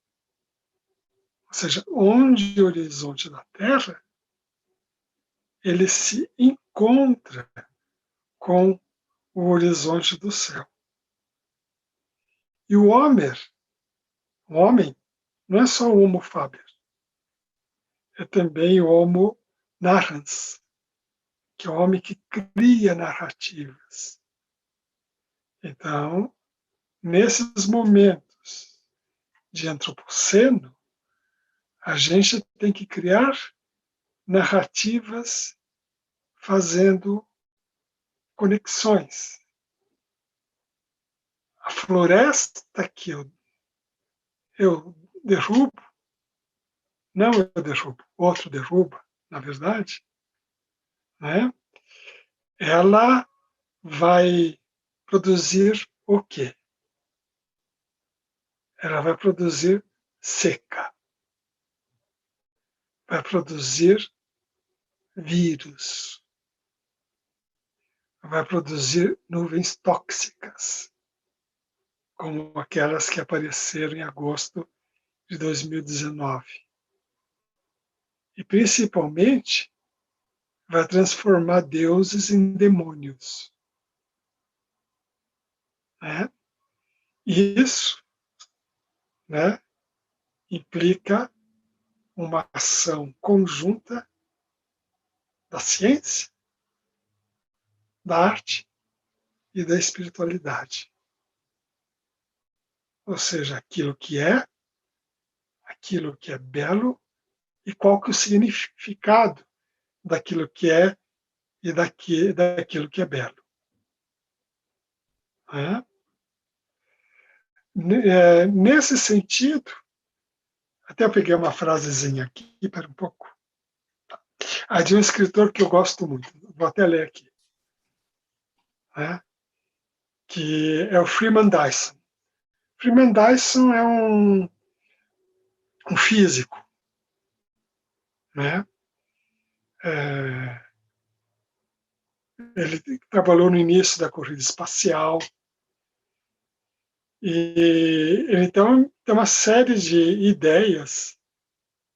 Ou seja, onde o horizonte da Terra ele se encontra com o horizonte do céu. E o homem não é só o homo faber, é também o homo narrans, que é o homem que cria narrativas. Então, nesses momentos de antropoceno, a gente tem que criar narrativas fazendo conexões. A floresta que eu derrubo, não eu derrubo, outro derruba, na verdade, né? Ela vai produzir o quê? Ela vai produzir seca, vai produzir vírus, vai produzir nuvens tóxicas, como aquelas que apareceram em agosto de 2019. E, principalmente, vai transformar deuses em demônios. Né? E isso, né, implica uma ação conjunta da ciência, da arte e da espiritualidade. Ou seja, aquilo que é belo e qual que é o significado daquilo que é e daquilo que é belo. Né? Nesse sentido, até eu peguei uma frasezinha aqui, para um pouco. De um escritor que eu gosto muito, vou até ler aqui, né? Que é o Freeman Dyson. Freeman Dyson é um físico, né? Ele trabalhou no início da corrida espacial e ele então tem uma série de ideias,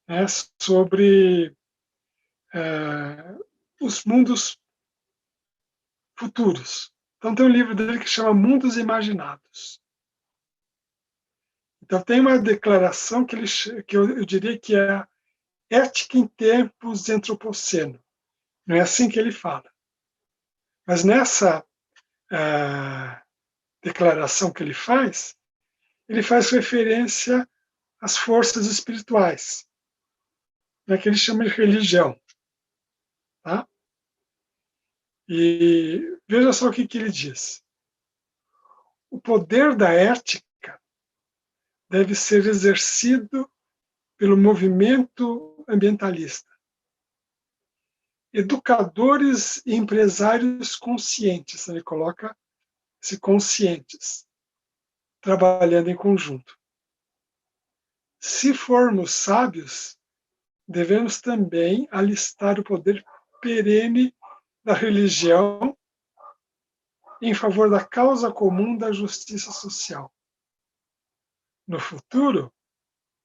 né, sobre os mundos futuros. Então tem um livro dele que chama Mundos Imaginados. Então tem uma declaração que eu diria que é ética em tempos de antropoceno. Não é assim que ele fala. Mas nessa declaração que ele faz referência às forças espirituais, né, que ele chama de religião. Tá? E veja só o que ele diz. O poder da ética deve ser exercido pelo movimento ambientalista. Educadores e empresários conscientes, ele coloca-se conscientes, trabalhando em conjunto. Se formos sábios, devemos também alistar o poder perene da religião em favor da causa comum da justiça social. No futuro,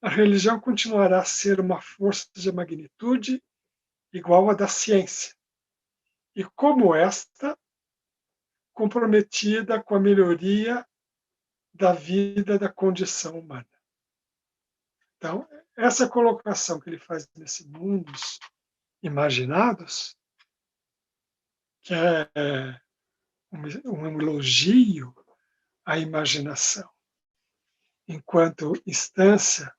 a religião continuará a ser uma força de magnitude igual à da ciência, e como esta, comprometida com a melhoria da vida da condição humana. Então, essa colocação que ele faz nesse mundos imaginados, que é um elogio à imaginação, enquanto instância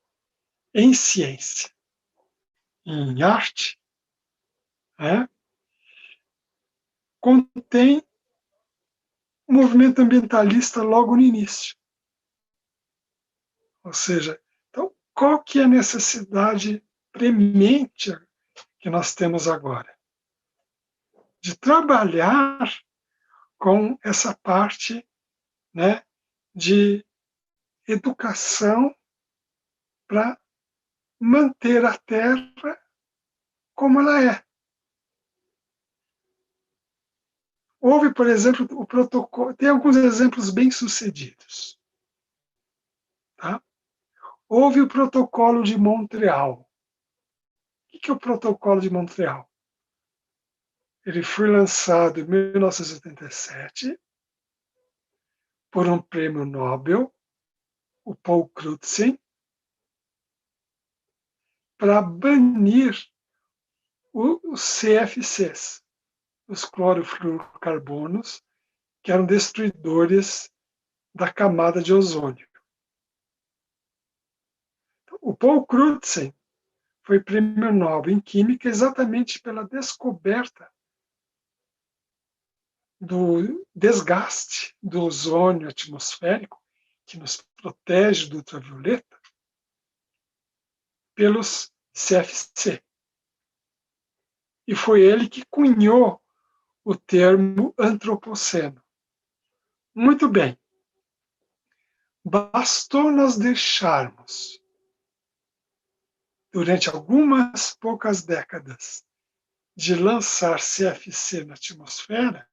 em ciência, em arte, contém um movimento ambientalista logo no início. Ou seja, então, qual que é a necessidade premente que nós temos agora? De trabalhar com essa parte, né, de educação para manter a Terra como ela é. Houve, por exemplo, o protocolo, tem alguns exemplos bem-sucedidos. Tá? Houve o protocolo de Montreal. O que é o protocolo de Montreal? Ele foi lançado em 1987 por um prêmio Nobel, o Paul Crutzen, para banir os CFCs, os clorofluorocarbonos, que eram destruidores da camada de ozônio. O Paul Crutzen foi prêmio Nobel em Química exatamente pela descoberta do desgaste do ozônio atmosférico, que nos protege do ultravioleta, pelos CFC. E foi ele que cunhou o termo antropoceno. Muito bem. Bastou nós deixarmos, durante algumas poucas décadas, de lançar CFC na atmosfera,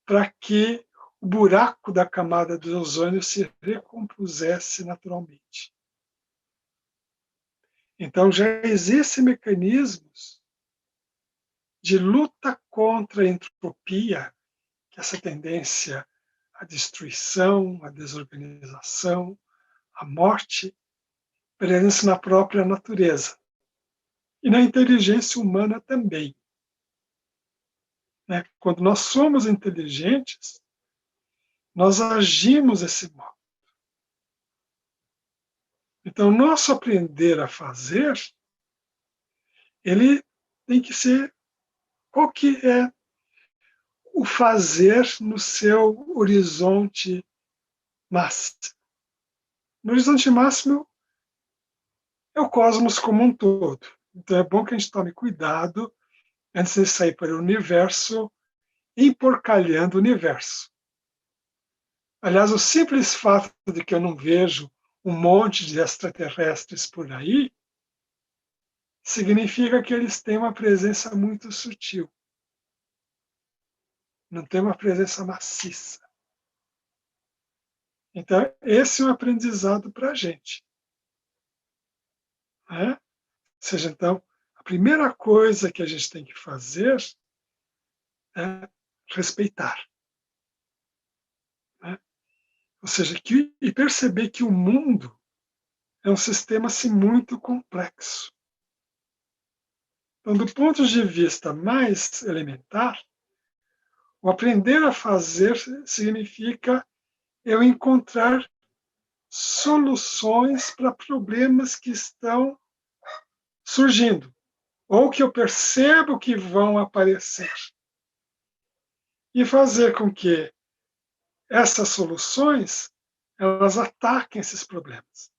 para que o buraco da camada do ozônio se recompusesse naturalmente. Então, já existem mecanismos de luta contra a entropia, que é essa tendência à destruição, à desorganização, à morte, presente na própria natureza. E na inteligência humana também. Quando nós somos inteligentes, nós agimos desse modo. Então, nosso aprender a fazer, ele tem que ser qual que é o fazer no seu horizonte máximo. No horizonte máximo é o cosmos como um todo. Então, é bom que a gente tome cuidado antes de sair para o universo, emporcalhando o universo. Aliás, o simples fato de que eu não vejo um monte de extraterrestres por aí, significa que eles têm uma presença muito sutil. Não tem uma presença maciça. Então, esse é um aprendizado para a gente. Ou seja, então, a primeira coisa que a gente tem que fazer é respeitar. Ou seja, e perceber que o mundo é um sistema assim, muito complexo. Então, do ponto de vista mais elementar, o aprender a fazer significa eu encontrar soluções para problemas que estão surgindo, ou que eu percebo que vão aparecer, e fazer com que essas soluções elas ataquem esses problemas.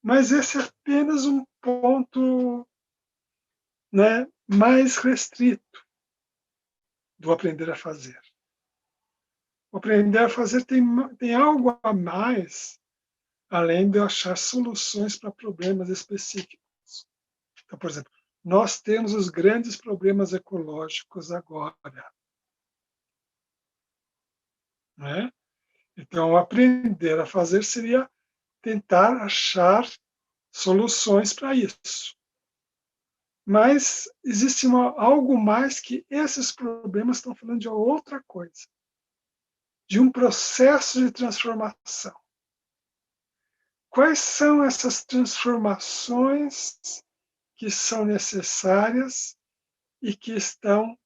Mas esse é apenas um ponto, né, mais restrito do aprender a fazer. O aprender a fazer tem algo a mais, além de achar soluções para problemas específicos. Então, por exemplo, nós temos os grandes problemas ecológicos agora, né? Então, aprender a fazer seria tentar achar soluções para isso. Mas existe algo mais que esses problemas estão falando de outra coisa, de um processo de transformação. Quais são essas transformações que são necessárias e que estão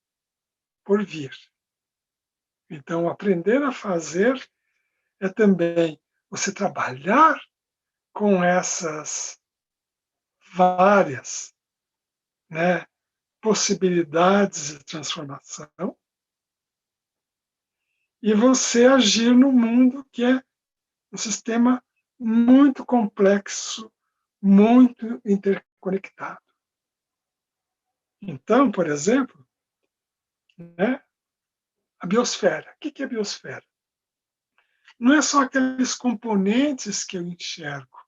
por vir? Então, aprender a fazer é também você trabalhar com essas várias, né, possibilidades de transformação e você agir no mundo que é um sistema muito complexo, muito interconectado. Então, por exemplo, né, a biosfera. O que é a biosfera? Não é só aqueles componentes que eu enxergo,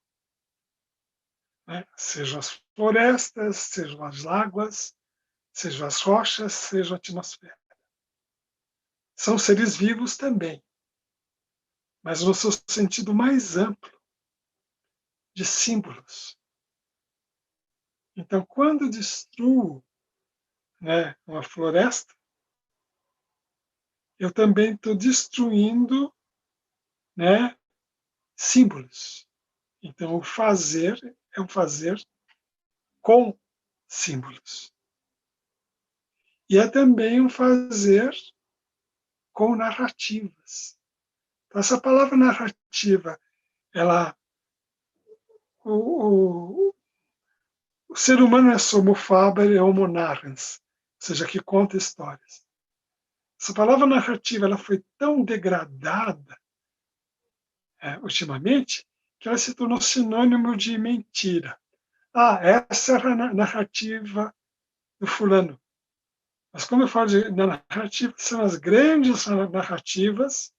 né? Sejam as florestas, sejam as águas, sejam as rochas, seja a atmosfera. São seres vivos também, mas no seu sentido mais amplo, de símbolos. Então, quando destruo, né, uma floresta, eu também estou destruindo, né, símbolos. Então, o fazer é um fazer com símbolos. E é também um fazer com narrativas. Então, essa palavra narrativa, ela, o, o ser humano é homo faber e homo narrans, ou seja, que conta histórias. Essa palavra narrativa ela foi tão degradada ultimamente que ela se tornou sinônimo de mentira. Ah, essa é a narrativa do fulano. Mas quando eu falo de narrativa, são as grandes narrativas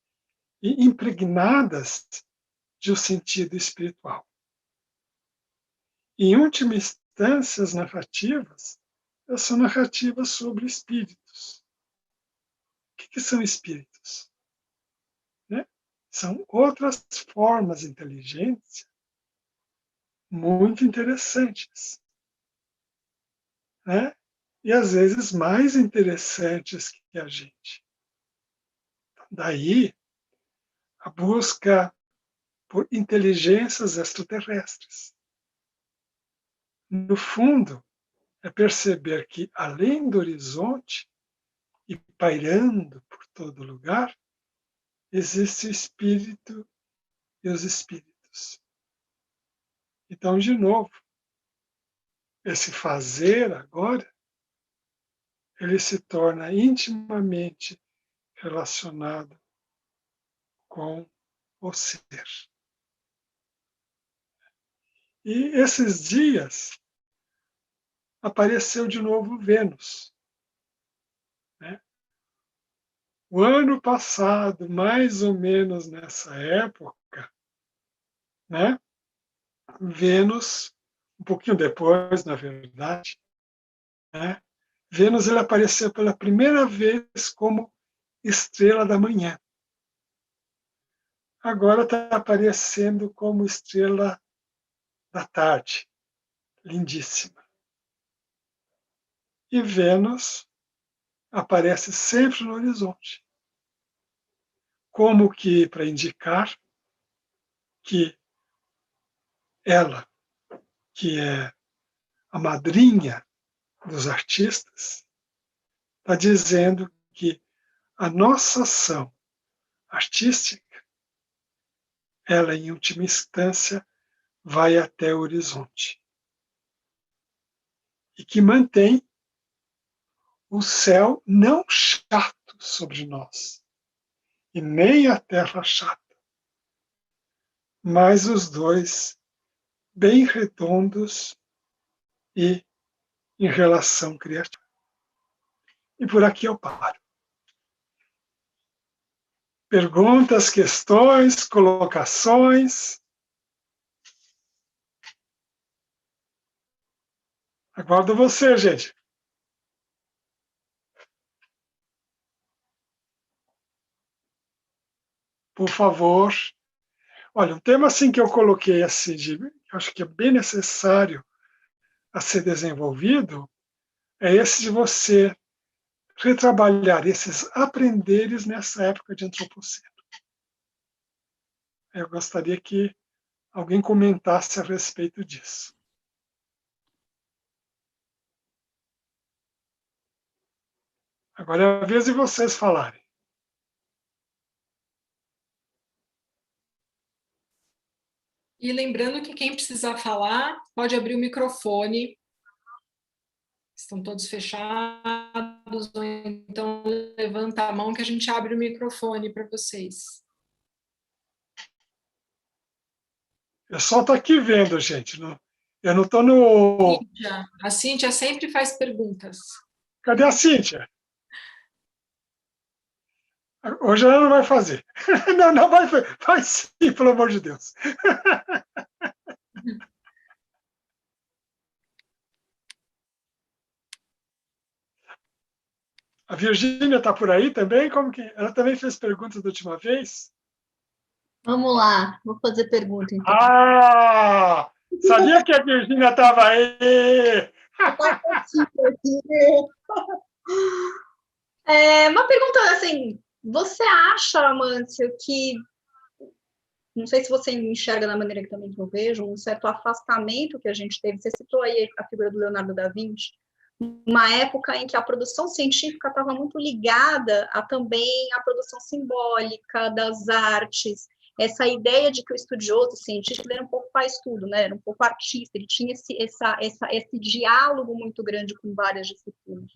e impregnadas de um sentido espiritual. Em última instância, as narrativas são narrativas sobre espíritos. O que são espíritos? Né? São outras formas de inteligência muito interessantes, né? E às vezes mais interessantes que a gente. Daí a busca por inteligências extraterrestres. No fundo, é perceber que, além do horizonte, e pairando por todo lugar, existe o espírito e os espíritos. Então, de novo, esse fazer agora, ele se torna intimamente relacionado com o ser. E esses dias apareceu de novo Vênus. Né? O ano passado, mais ou menos nessa época, né? Vênus, um pouquinho depois, na verdade, né? Vênus ele apareceu pela primeira vez como estrela da manhã. Agora está aparecendo como estrela da tarde, lindíssima. E Vênus aparece sempre no horizonte, como que para indicar que ela, que é a madrinha dos artistas, está dizendo que a nossa ação artística, ela, em última instância, vai até o horizonte. E que mantém o céu não chato sobre nós, e nem a terra chata, mas os dois bem redondos e em relação criativa. E por aqui eu paro. Perguntas, questões, colocações? Aguardo você, gente. Por favor. Olha, um tema assim que eu coloquei assim, acho que é bem necessário a ser desenvolvido, é esse de você retrabalhar esses aprenderes nessa época de antropoceno. Eu gostaria que alguém comentasse a respeito disso. Agora é a vez de vocês falarem. E lembrando que quem precisar falar pode abrir o microfone. Estão todos fechados, ou então levanta a mão que a gente abre o microfone para vocês. Eu só estou aqui vendo, gente. Eu não estou no... A Cíntia sempre faz perguntas. Cadê a Cíntia? Hoje ela não vai fazer. Não vai fazer. Vai sim, pelo amor de Deus. A Virgínia está por aí também? Como que... Ela também fez perguntas da última vez? Vamos lá, vou fazer pergunta, então. Ah! Sabia que a Virgínia estava aí! Uma pergunta assim, você acha, Amâncio, que, não sei se você enxerga da maneira que também que eu vejo, um certo afastamento que a gente teve, você citou aí a figura do Leonardo da Vinci, uma época em que a produção científica estava muito ligada a também a produção simbólica das artes, essa ideia de que o estudioso científico era um pouco faz tudo, né? Era um pouco artista, ele tinha esse diálogo muito grande com várias disciplinas.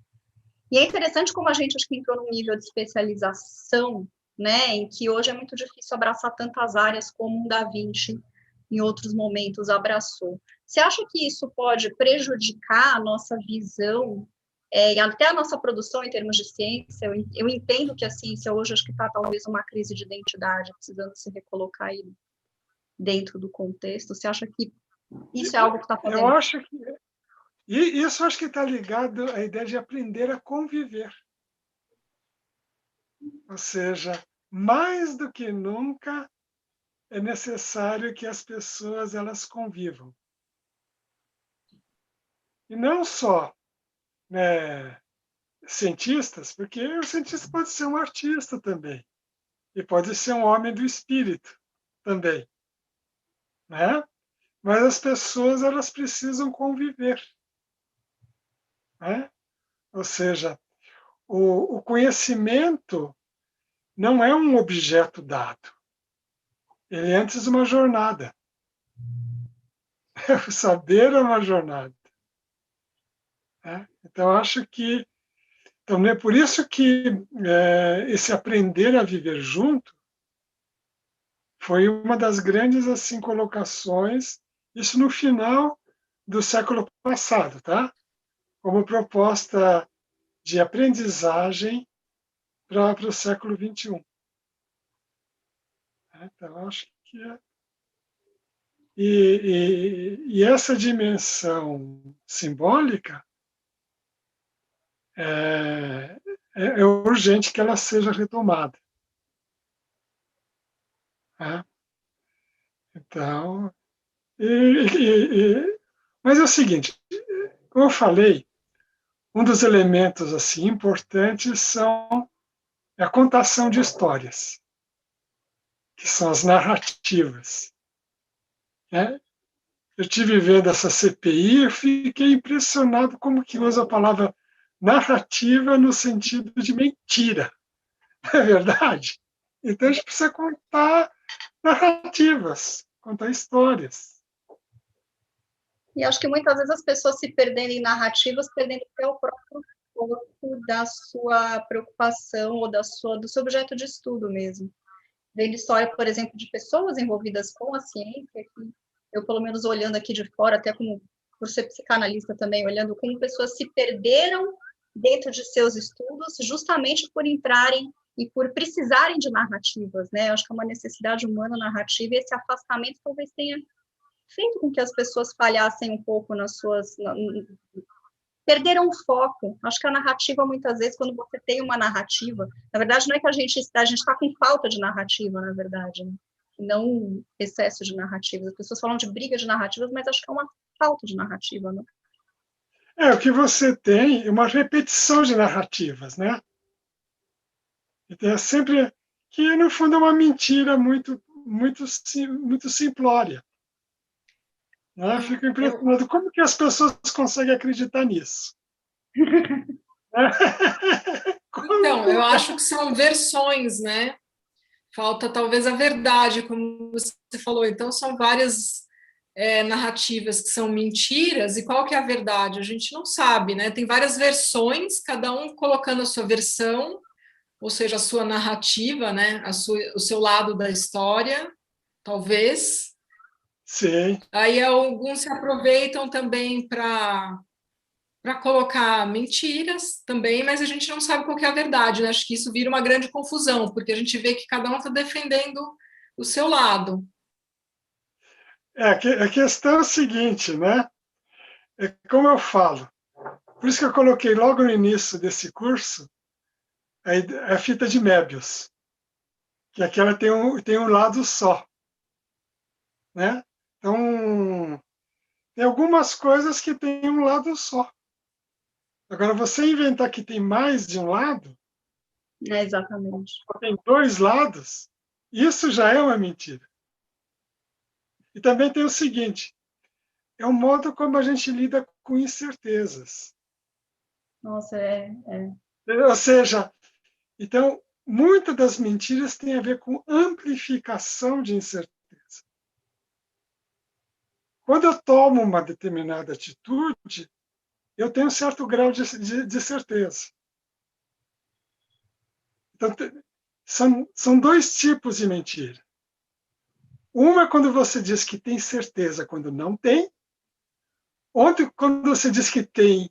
E é interessante como a gente acho que entrou num nível de especialização, né, em que hoje é muito difícil abraçar tantas áreas como um Da Vinci em outros momentos abraçou. Você acha que isso pode prejudicar a nossa visão e até a nossa produção em termos de ciência? Eu entendo que a ciência hoje acho que está talvez uma crise de identidade, precisando se recolocar aí dentro do contexto. Você acha que isso é algo que está fazendo? Eu acho que... E isso acho que está ligado à ideia de aprender a conviver. Ou seja, mais do que nunca, é necessário que as pessoas elas convivam. E não só, né, cientistas, porque o cientista pode ser um artista também, e pode ser um homem do espírito também, né? Mas as pessoas elas precisam conviver, né? Ou seja, o conhecimento não é um objeto dado, ele é antes uma jornada. O saber é uma jornada. Né? Então, acho que... Então, é por isso que esse aprender a viver junto foi uma das grandes assim colocações, isso no final do século passado, tá? Como proposta de aprendizagem para o século XXI. Então, acho que e essa dimensão simbólica é urgente que ela seja retomada. Né? Então, mas é o seguinte, como eu falei, um dos elementos assim importantes são a contação de histórias, que são as narrativas. Né? eu tive vendo essa CPI, eu fiquei impressionado como que usa a palavra narrativa no sentido de mentira, não é verdade? Então a gente precisa contar narrativas, contar histórias. E acho que muitas vezes as pessoas se perdendo em narrativas, perdendo até o próprio foco da sua preocupação ou do seu objeto de estudo mesmo. Vendo história, por exemplo, de pessoas envolvidas com a ciência, que eu, pelo menos olhando aqui de fora, até como por ser psicanalista também, olhando como pessoas se perderam dentro de seus estudos, justamente por entrarem e por precisarem de narrativas, né? Eu acho que é uma necessidade humana narrativa, e esse afastamento talvez tenha feito com que as pessoas falhassem um pouco nas suas... perderam o foco. Acho que a narrativa, muitas vezes, quando você tem uma narrativa, na verdade, não é que a gente está com falta de narrativa, na verdade, né? Não excesso de narrativas. As pessoas falam de briga de narrativas, mas acho que é uma falta de narrativa, né? O que você tem é uma repetição de narrativas, né? Então, é sempre que, no fundo, é uma mentira muito simplória. Né? Eu fico impressionado como que as pessoas conseguem acreditar nisso. Então, eu acho que são versões, né? Falta talvez a verdade, como você falou. Então, são várias narrativas que são mentiras, e qual que é a verdade? A gente não sabe, né? Tem várias versões, cada um colocando a sua versão, ou seja, a sua narrativa, né? O seu lado da história, talvez. Sim. Aí alguns se aproveitam também para colocar mentiras também, mas a gente não sabe qual que é a verdade, né? Acho que isso vira uma grande confusão, porque a gente vê que cada um está defendendo o seu lado. A questão é a seguinte, né? É como eu falo, por isso que eu coloquei logo no início desse curso a fita de Möbius, que aquela tem um lado só, né? Então, tem algumas coisas que tem um lado só. Agora, você inventar que tem mais de um lado, Exatamente. tem dois lados, isso já é uma mentira. E também tem o seguinte, é o modo como a gente lida com incertezas. Nossa, Ou seja, então, muitas das mentiras têm a ver com amplificação de incerteza. Quando eu tomo uma determinada atitude, eu tenho um certo grau de certeza. Então, são dois tipos de mentira. Uma é quando você diz que tem certeza quando não tem. Outra quando você diz que tem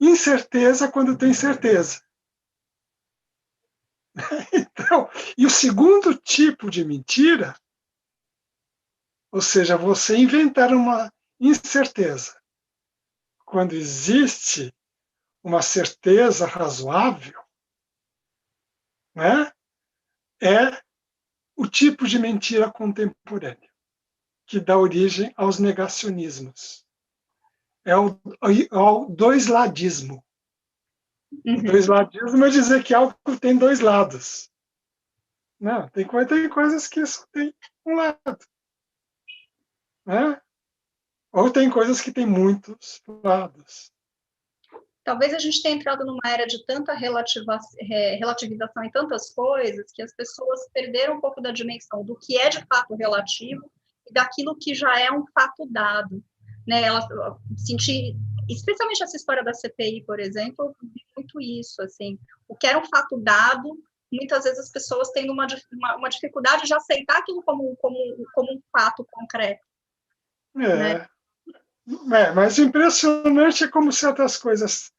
incerteza quando tem certeza. Então, e o segundo tipo de mentira, ou seja, você inventar uma incerteza quando existe uma certeza razoável, né, é o tipo de mentira contemporânea, que dá origem aos negacionismos. É o doisladismo. O doisladismo é dizer que algo tem dois lados. Não, tem coisas que só tem um lado. Né? Ou tem coisas que têm muitos lados. Talvez a gente tenha entrado numa era de tanta relativização em tantas coisas que as pessoas perderam um pouco da dimensão do que é de fato relativo e daquilo que já é um fato dado. Né? Sentir, especialmente essa história da CPI, por exemplo, eu vi muito isso. Assim, o que era um fato dado, muitas vezes as pessoas têm uma dificuldade de aceitar aquilo como um fato concreto. Né? Mas impressionante é como certas coisas,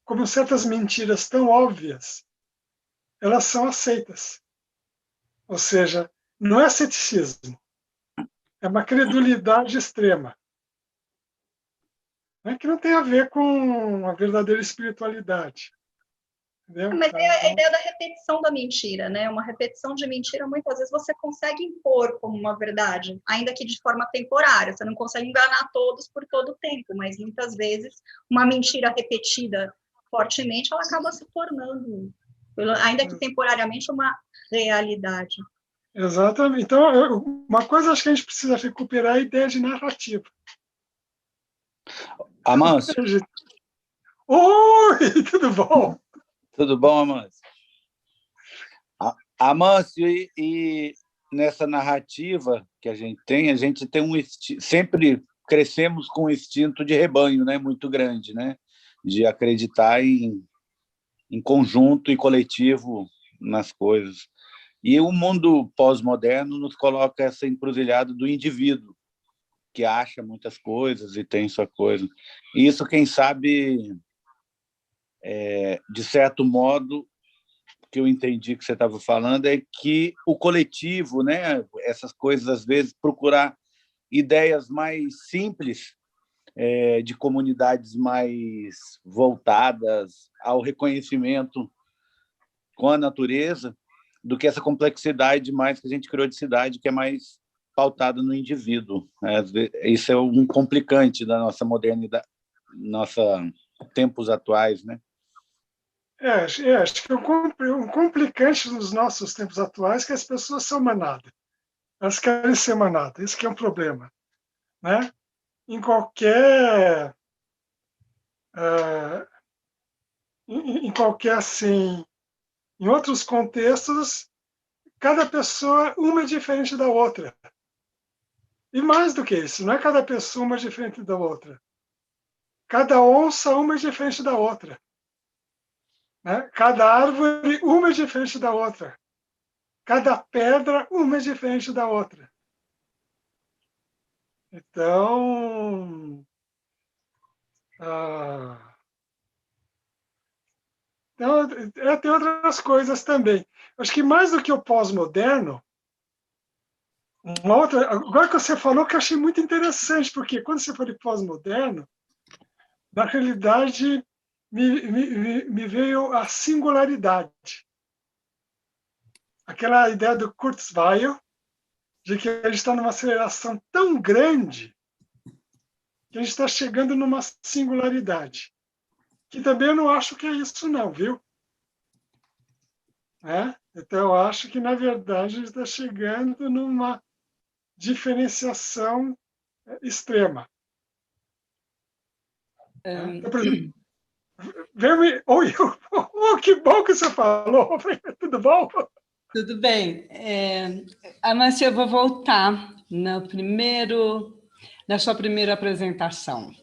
como certas mentiras tão óbvias, elas são aceitas. Ou seja, não é ceticismo, é uma credulidade extrema, né, que não tem a ver com a verdadeira espiritualidade. Entendeu? Mas é a ideia da repetição da mentira, né? Uma repetição de mentira, muitas vezes você consegue impor como uma verdade, ainda que de forma temporária. Você não consegue enganar todos por todo o tempo, mas muitas vezes uma mentira repetida fortemente, ela acaba se tornando, ainda que temporariamente, uma realidade. Exatamente. Então, uma coisa acho que a gente precisa recuperar é a ideia de narrativa. Amâncio, Oi, tudo bom? tudo bom, Amâncio? Amâncio, e nessa narrativa que a gente tem sempre crescemos com um instinto de rebanho, né, muito grande, né, de acreditar em conjunto e coletivo nas coisas. E o mundo pós-moderno nos coloca essa encruzilhada do indivíduo, que acha muitas coisas e tem sua coisa. E isso, quem sabe, de certo modo, que eu entendi que você estava falando, é que o coletivo, né, essas coisas, às vezes, procurar ideias mais simples, de comunidades mais voltadas ao reconhecimento com a natureza, do que essa complexidade mais que a gente criou de cidade, que é mais pautada no indivíduo. Isso é um complicante da nossa modernidade, nossa tempos atuais, né? Acho que um complicante nos nossos tempos atuais é que as pessoas são manada. Elas querem ser manada. Isso que é um problema, né? Em qualquer assim, em outros contextos, cada pessoa uma é diferente da outra. E mais do que isso, não é cada pessoa uma diferente da outra. Cada onça uma é diferente da outra. Né? Cada árvore uma é diferente da outra. Cada pedra uma é diferente da outra. Então, tem outras coisas também. Acho que mais do que o pós-moderno, agora que você falou, que eu achei muito interessante, porque quando você falou de pós-moderno, na realidade, me veio a singularidade. Aquela ideia do Kurzweil, de que a gente está numa aceleração tão grande que a gente está chegando numa singularidade. Que também eu não acho que é isso não, viu? Então, eu acho que, na verdade, a gente está chegando numa diferenciação extrema. Então, por exemplo, oi, que bom que você falou. Tudo bom? Tudo bem. Amâncio, eu vou voltar na sua primeira apresentação.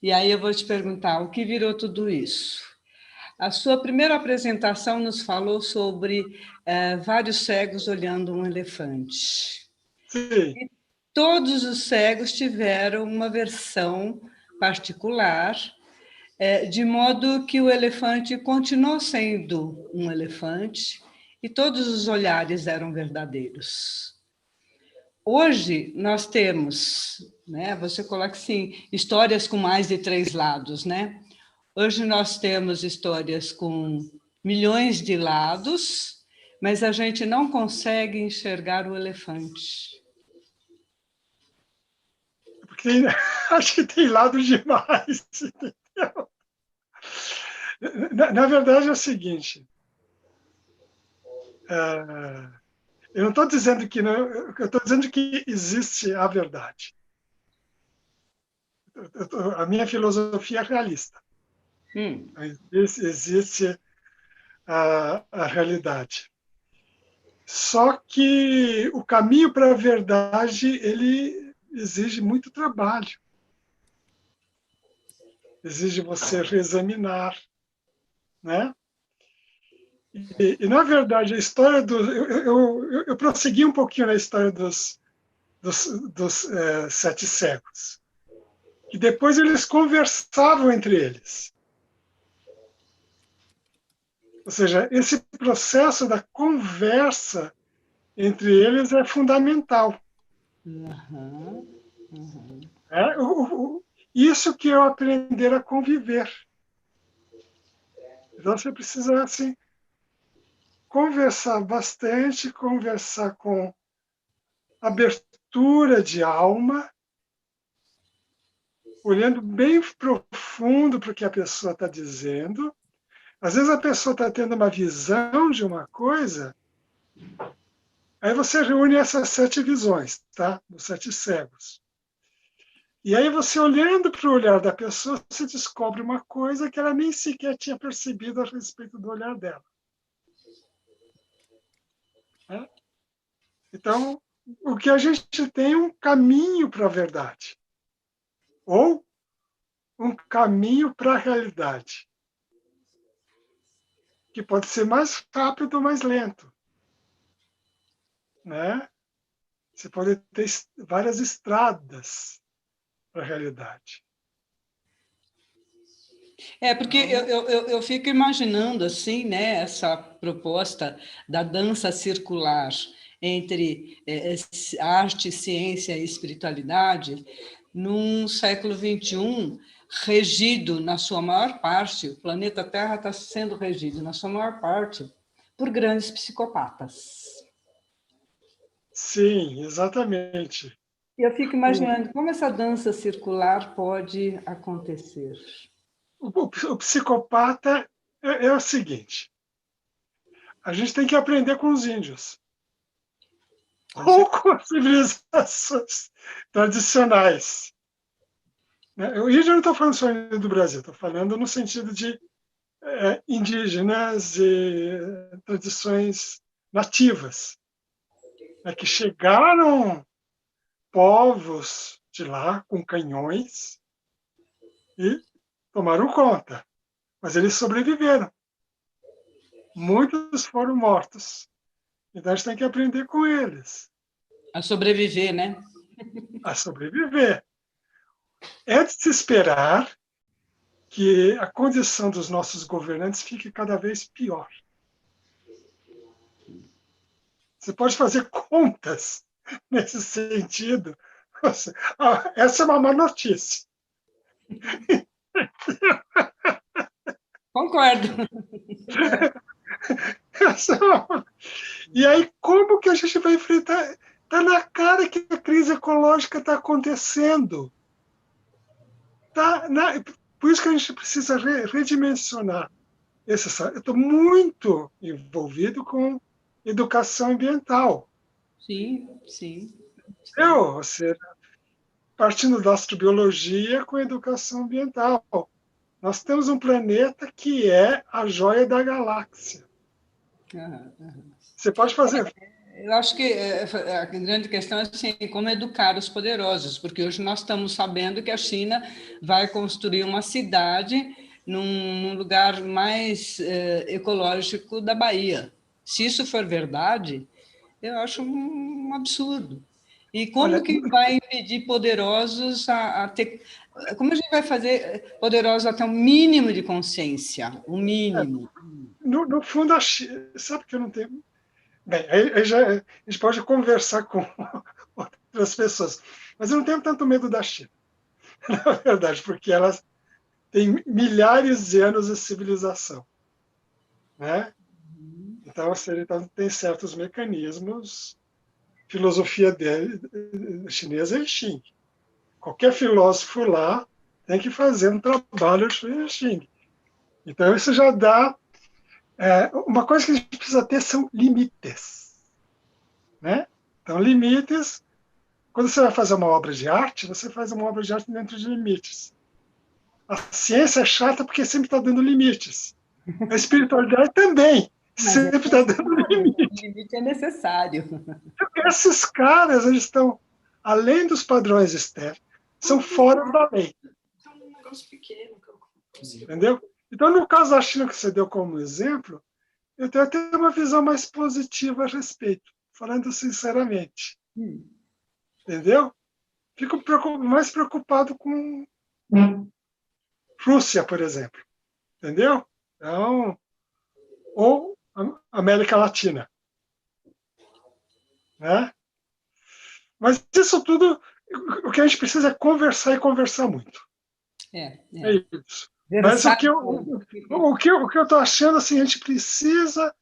E aí eu vou te perguntar, o que virou tudo isso? A sua primeira apresentação nos falou sobre vários cegos olhando um elefante. Sim. E todos os cegos tiveram uma versão particular, de modo que o elefante continuou sendo um elefante e todos os olhares eram verdadeiros. Hoje nós temos, né, você coloca assim, histórias com mais de 3 lados, né? Hoje nós temos histórias com milhões de lados, mas a gente não consegue enxergar o elefante. Porque acho que tem lado demais. Na verdade, é o seguinte. Eu não estou dizendo que não, eu estou dizendo que existe a verdade. A minha filosofia é realista. Existe a realidade. Só que o caminho para a verdade, ele exige muito trabalho. Exige você reexaminar, né? E na verdade, a história eu prossegui um pouquinho na história dos 7 cegos. E depois eles conversavam entre eles. Ou seja, esse processo da conversa entre eles é fundamental. Isso que é aprender a conviver. Então, você precisa, assim, conversar bastante, conversar com abertura de alma, olhando bem profundo para o que a pessoa está dizendo. Às vezes a pessoa está tendo uma visão de uma coisa, Aí você reúne essas 7 visões, tá? Dos 7 cegos. E aí você, olhando para o olhar da pessoa, você descobre uma coisa que ela nem sequer tinha percebido a respeito do olhar dela. Né? Então, o que a gente tem é um caminho para a verdade. Ou um caminho para a realidade. Que pode ser mais rápido ou mais lento. Né? Você pode ter várias estradas para a realidade. Porque eu fico imaginando assim, né, essa proposta da dança circular entre arte, ciência e espiritualidade, num século XXI, regido na sua maior parte, o planeta Terra está sendo regido na sua maior parte por grandes psicopatas. Sim, exatamente. Eu fico imaginando como essa dança circular pode acontecer. O psicopata é o seguinte: a gente tem que aprender com os índios. Ou com as civilizações tradicionais. O índio não estou falando só do Brasil, estou falando no sentido de indígenas e tradições nativas, que chegaram povos de lá com canhões e tomaram conta, mas eles sobreviveram. Muitos foram mortos. Então a gente tem que aprender com eles. A sobreviver, né? A sobreviver. É de se esperar que a condição dos nossos governantes fique cada vez pior. Você pode fazer contas nesse sentido. Essa é uma má notícia. Concordo. E aí, como que a gente vai enfrentar? Está na cara que a crise ecológica está acontecendo. Por isso que a gente precisa redimensionar. Eu estou muito envolvido com educação ambiental. Sim, sim. Ou seja, partindo da astrobiologia com educação ambiental. Nós temos um planeta que é a joia da galáxia. Você pode fazer. Eu acho que a grande questão é assim, como educar os poderosos, porque hoje nós estamos sabendo que a China vai construir uma cidade num lugar mais ecológico da Bahia. Se isso for verdade, eu acho um absurdo. E como que vai impedir poderosos a ter... Como a gente vai fazer poderosos a ter um mínimo de consciência? Um mínimo. No fundo, a China... Sabe que eu não tenho... Bem, aí a gente pode conversar com outras pessoas. Mas eu não tenho tanto medo da China, na verdade, porque ela tem milhares de anos de civilização. Né? Então, tem certos mecanismos. Filosofia chinesa é Xing. Qualquer filósofo lá tem que fazer um trabalho de Xing. Então, isso já dá... uma coisa que a gente precisa ter são limites. Né? Então, limites... Quando você vai fazer uma obra de arte, você faz uma obra de arte dentro de limites. A ciência é chata porque sempre está dando limites. A espiritualidade também sempre está dando limites. O limite é necessário. Esses caras, eles estão além dos padrões externos, são fora da lei. É um negócio pequeno. Entendeu? Então, no caso da China, que você deu como exemplo, eu tenho até uma visão mais positiva a respeito, falando sinceramente. Entendeu? Fico mais preocupado com Rússia, por exemplo. Entendeu? Então, ou América Latina. Né? Mas isso tudo, o que a gente precisa é conversar e conversar muito. É isso. Mas o que eu estou achando, assim, a gente precisa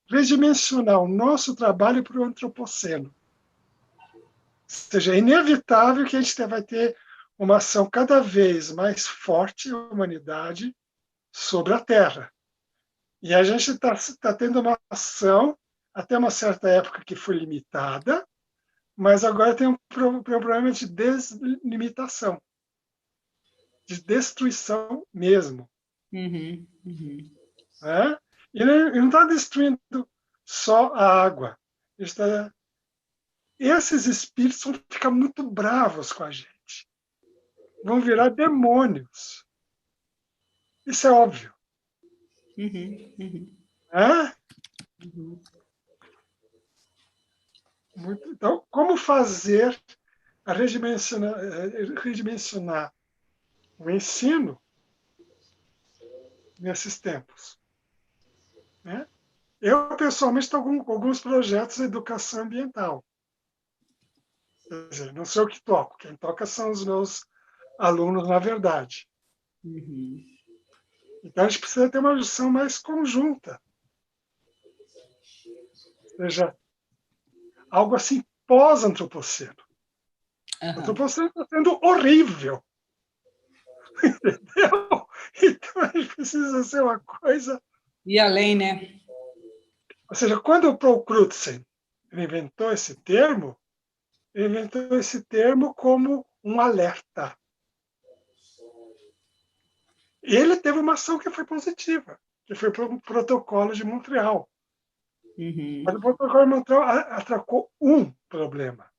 redimensionar o nosso trabalho para o antropoceno. Ou seja, é inevitável que a gente vai ter uma ação cada vez mais forte da humanidade sobre a Terra. E a gente está tendo uma ação até uma certa época que foi limitada, mas agora tem um problema de deslimitação, de destruição mesmo. Uhum, uhum. Né? E ele não está destruindo só a água. Esses espíritos vão ficar muito bravos com a gente. Vão virar demônios. Isso é óbvio. Uhum, uhum. Né? Uhum. Então, como fazer a redimensionar o ensino nesses tempos? Né? Eu, pessoalmente, estou com alguns projetos de educação ambiental. Quer dizer, não sei o que toco, quem toca são os meus alunos, na verdade. Uhum. Então, a gente precisa ter uma visão mais conjunta. Ou seja, algo assim pós-antropoceno. O antropoceno está sendo horrível. Entendeu? Então, a gente precisa ser uma coisa... E além, né? Ou seja, quando o Paul Crutzen inventou esse termo, ele inventou esse termo como um alerta. Ele teve uma ação que foi positiva, que foi para o Protocolo de Montreal. Uhum. Mas o Protocolo de Montreal atracou um problema.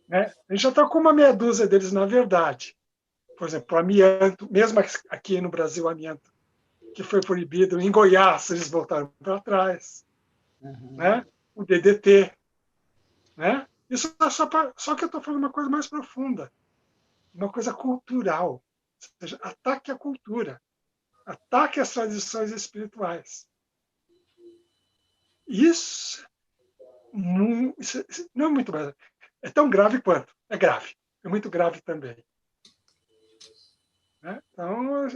Né? A gente já está com uma meia dúzia deles, na verdade. Por exemplo, o amianto, mesmo aqui no Brasil, o amianto, que foi proibido, em Goiás eles voltaram para trás. Uhum. Né? O DDT. Né? Isso é só que eu estou falando uma coisa mais profunda, uma coisa cultural. Ou seja, ataque à cultura, ataque às tradições espirituais. Isso não é muito grave. É tão grave quanto. É grave. É muito grave também. Né? Então,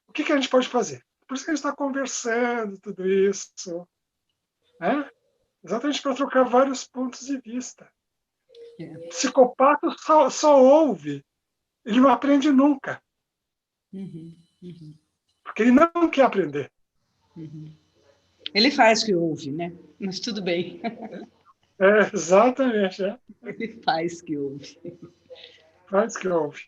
o que a gente pode fazer? Por isso que a gente está conversando tudo isso. Né? Exatamente para trocar vários pontos de vista. O psicopata só ouve. Ele não aprende nunca. Uhum. Uhum. Porque ele não quer aprender. Uhum. Ele faz que ouve, né? Mas tudo bem. Exatamente. Ele faz que ouve. Faz que ouve.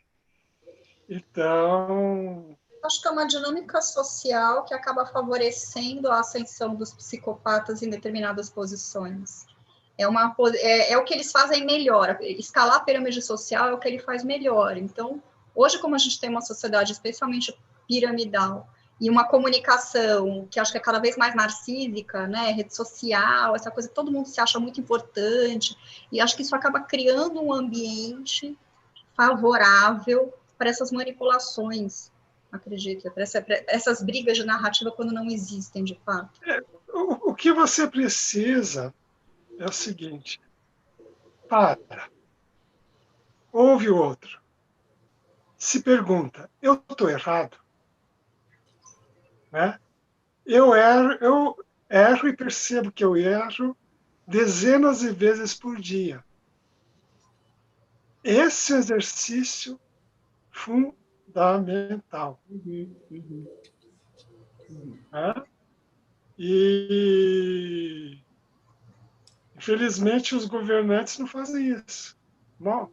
Então, Acho que é uma dinâmica social que acaba favorecendo a ascensão dos psicopatas em determinadas posições. É o que eles fazem melhor. Escalar a pirâmide social é o que ele faz melhor. Então, hoje, como a gente tem uma sociedade especialmente piramidal e uma comunicação que acho que é cada vez mais narcísica, né, rede social, essa coisa que todo mundo se acha muito importante, e acho que isso acaba criando um ambiente favorável para essas manipulações, acredito, para essas brigas de narrativa quando não existem, de fato. o que você precisa é o seguinte: ouve o outro, se pergunta, eu estou errado? Né? Eu erro e percebo que eu erro dezenas de vezes por dia. Esse exercício fundamental. Uhum. Uhum. Né? E, infelizmente, os governantes não fazem isso. Uma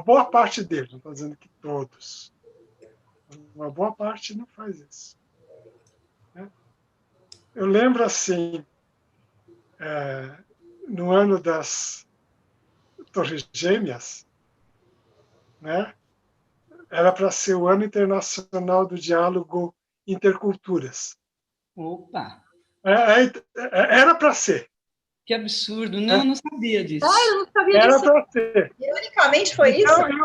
boa parte deles, não estou dizendo que todos, uma boa parte não faz isso. Né? Eu lembro, assim, no ano das Torres Gêmeas, né? Era para ser o Ano Internacional do Diálogo Interculturas. Opa! Era para ser. Que absurdo! Não, Né? não sabia disso. Eu não sabia Era disso. para ser. Ironicamente foi então, isso?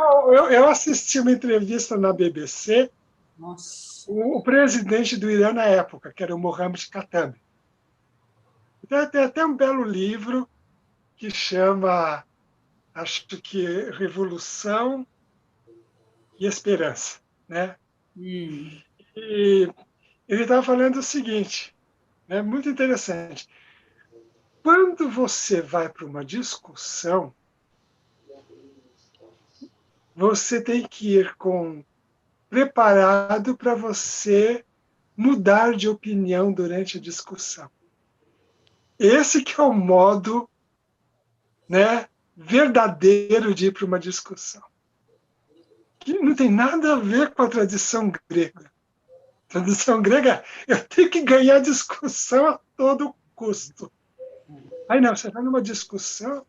eu assisti uma entrevista na BBC. Nossa! O presidente do Irã na época, que era o Mohammad Khatami. Então, tem até um belo livro que chama, acho que, Revolução e Esperança. Né? E ele estava falando o seguinte, né, muito interessante. Quando você vai para uma discussão, você tem que ir preparado para você mudar de opinião durante a discussão. Esse que é o modo, né, verdadeiro de ir para uma discussão. Que não tem nada a ver com a tradição grega. A tradição grega, eu tenho que ganhar discussão a todo custo. Aí não, você vai numa discussão,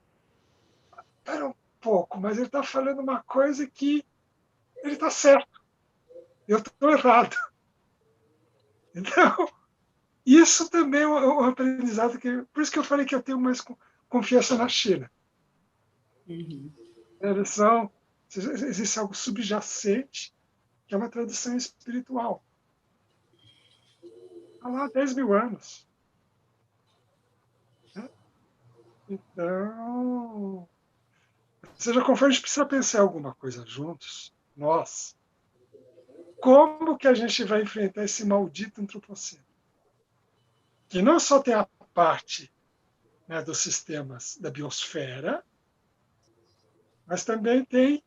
espera um pouco, mas ele está falando uma coisa que ele está certo, eu estou errado. Então, isso também é um aprendizado que... Por isso que eu falei que eu tenho mais confiança na China. Existe algo subjacente, que é uma tradição espiritual. Está lá há 10 mil anos. Então, seja como for, a gente precisa pensar em alguma coisa juntos, nós. Como que a gente vai enfrentar esse maldito antropoceno? Que não só tem a parte, né, dos sistemas da biosfera, mas também tem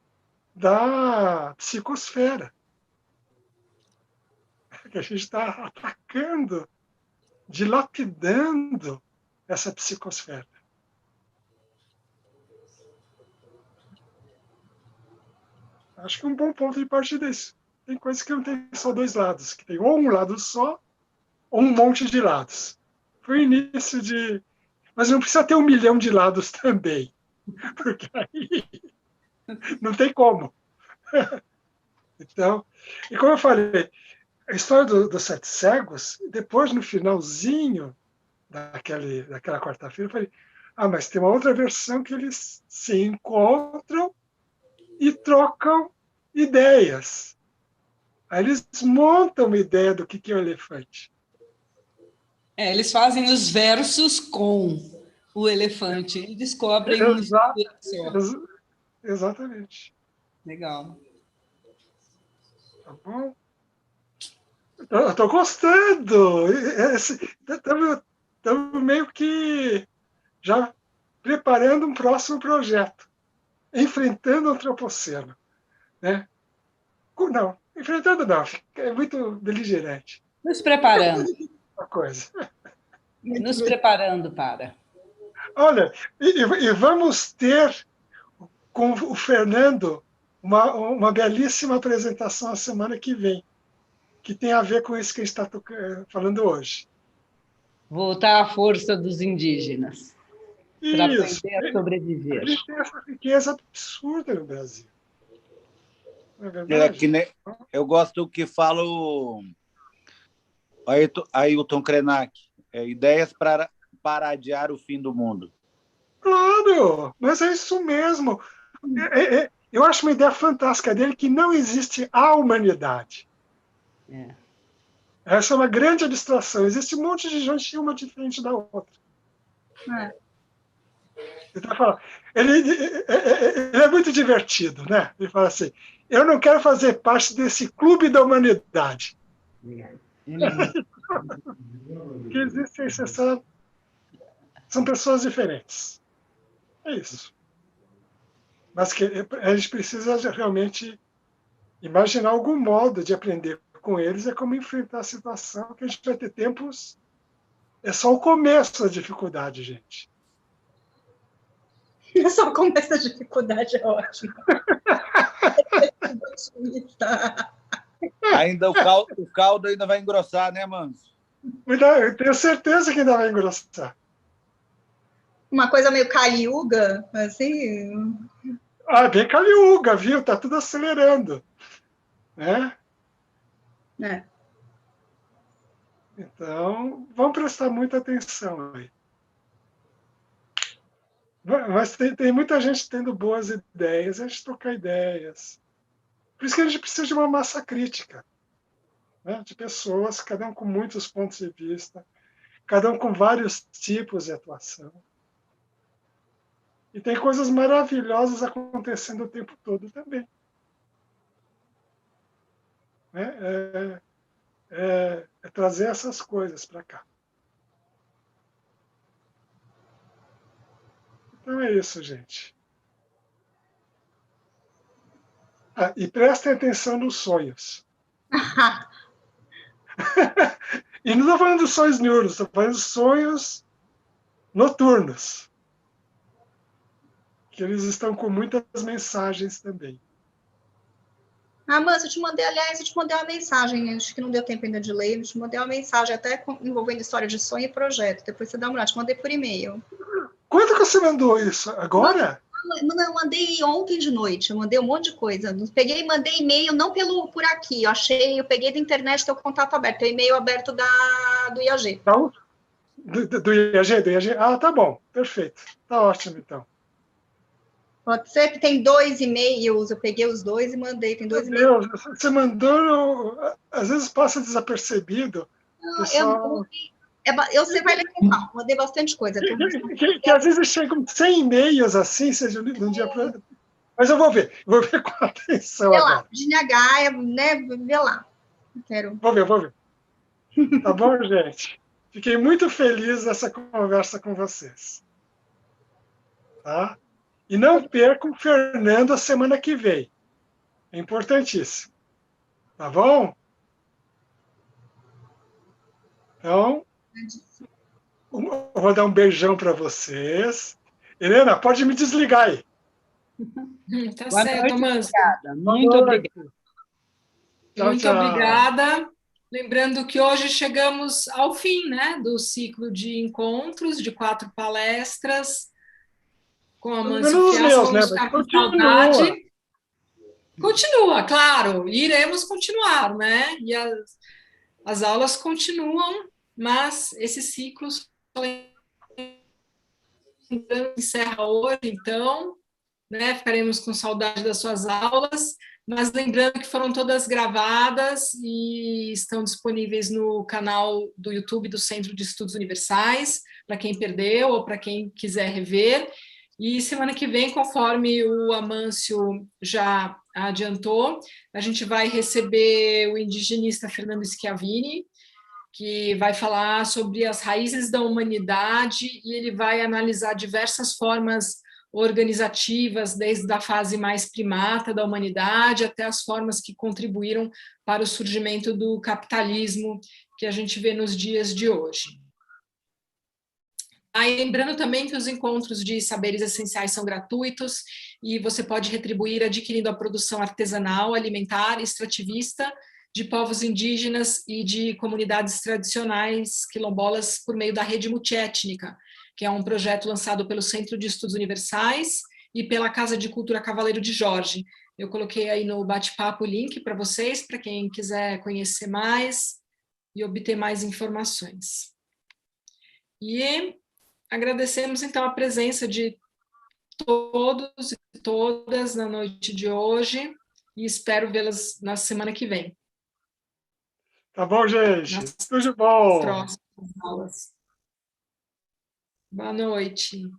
da psicosfera, que a gente está atacando, dilapidando essa psicosfera. Acho que um bom ponto de partida é isso. Tem coisas que não tem só dois lados, que tem ou um lado só, ou um monte de lados. Foi o início de... Mas não precisa ter 1 milhão de lados também, porque aí não tem como. Então, e como eu falei, a história dos 7 cegos, depois, no finalzinho daquela quarta-feira, eu falei, mas tem uma outra versão que eles se encontram e trocam ideias. Aí eles montam uma ideia do que é o elefante. Eles fazem os versos com o elefante e descobrem um só. Exatamente. Legal. Tá bom? Eu estou gostando. Estamos meio que já preparando um próximo projeto. Enfrentando o antropoceno. Né? Não, enfrentando não. É muito beligerante. Nos preparando. Uma coisa. Nos preparando para. Olha, e vamos ter com o Fernando uma belíssima apresentação a semana que vem, que tem a ver com isso que a gente está falando hoje. Voltar à força dos indígenas. Para Isso. aprender a sobreviver. A gente tem essa riqueza absurda no Brasil. Não é verdade? Eu gosto do que fala o Ailton Krenak. Ideias para adiar o fim do mundo. Claro, mas é isso mesmo. Eu acho uma ideia fantástica dele que não existe a humanidade. Essa é uma grande abstração. Existe um monte de gente, uma diferente da outra. Ele é muito divertido, né? Ele fala assim, eu não quero fazer parte desse clube da humanidade. Que existem exceção, são pessoas diferentes. É isso. Mas que a gente precisa realmente imaginar algum modo de aprender com eles, é como enfrentar a situação, que a gente vai ter tempos... É só o começo da dificuldade, gente. É só o começo da dificuldade, é ótimo. Ainda o caldo ainda vai engrossar, né, Manso? Eu tenho certeza que ainda vai engrossar. Uma coisa meio Kali Yuga, assim... Bem Kali Yuga, viu? Tá tudo acelerando. Né? Então, vamos prestar muita atenção aí. Mas tem muita gente tendo boas ideias, a gente trocar ideias. Por isso que a gente precisa de uma massa crítica, né? De pessoas, cada um com muitos pontos de vista, cada um com vários tipos de atuação. E tem coisas maravilhosas acontecendo o tempo todo também. Né? É trazer essas coisas para cá. Então é isso, gente. E prestem atenção nos sonhos. E não estou falando dos sonhos neuros, estou falando dos sonhos noturnos, que eles estão com muitas mensagens também. Mâncio, eu te mandei uma mensagem, acho que não deu tempo ainda de ler, eu te mandei uma mensagem até envolvendo história de sonho e projeto, depois você dá uma olhada, te mandei por e-mail. Quando que você mandou isso? Agora? Não, eu mandei ontem de noite, eu mandei um monte de coisa. Peguei e mandei e-mail, não por aqui, eu peguei da internet teu contato aberto, teu e-mail aberto do IAG. Então, do IAG, do IAG? Ah, tá bom, perfeito. Tá ótimo, então. Pode ser que tem 2 e-mails, eu peguei os 2 e mandei, tem 2 Meu e-mails. Deus, você mandou, às vezes passa desapercebido. Não, Pessoal... você vai ler com calma, mandei bastante coisa. Que às vezes chegam 100 e-mails assim, seja num dia para... Mas eu vou ver com atenção Vê agora. lá, GNH, né, vê lá. Quero. Vou ver. Tá bom, gente? Fiquei muito feliz nessa conversa com vocês. Tá? E não percam o Fernando a semana que vem. É importantíssimo. Tá bom? Então, eu vou dar um beijão para vocês. Helena, pode me desligar aí. Tá Boa certo, noite, Amâncio. obrigada. Muito obrigada. Muito obrigada. Lembrando que hoje chegamos ao fim, né, do ciclo de encontros, de 4 palestras, com a Amâncio Menos os Fiasco, meus, né? vamos Mas ficar com continua. saudade. Continua, claro, iremos continuar, né? E as aulas continuam, mas esses ciclos encerra hoje, então, né? Ficaremos com saudade das suas aulas, mas lembrando que foram todas gravadas e estão disponíveis no canal do YouTube do Centro de Estudos Universais, para quem perdeu ou para quem quiser rever. E semana que vem, conforme o Amâncio já adiantou, a gente vai receber o indigenista Fernando Schiavini, que vai falar sobre as raízes da humanidade e ele vai analisar diversas formas organizativas, desde a fase mais primata da humanidade até as formas que contribuíram para o surgimento do capitalismo que a gente vê nos dias de hoje. Aí, lembrando também que os encontros de saberes essenciais são gratuitos e você pode retribuir adquirindo a produção artesanal, alimentar, extrativista de povos indígenas e de comunidades tradicionais quilombolas por meio da Rede Multiétnica, que é um projeto lançado pelo Centro de Estudos Universais e pela Casa de Cultura Cavaleiro de Jorge. Eu coloquei aí no bate-papo o link para vocês, para quem quiser conhecer mais e obter mais informações. E agradecemos, então, a presença de todos e todas na noite de hoje e espero vê-las na semana que vem. Tá bom, gente? Nas Tudo de bom. próximas aulas. Boa noite.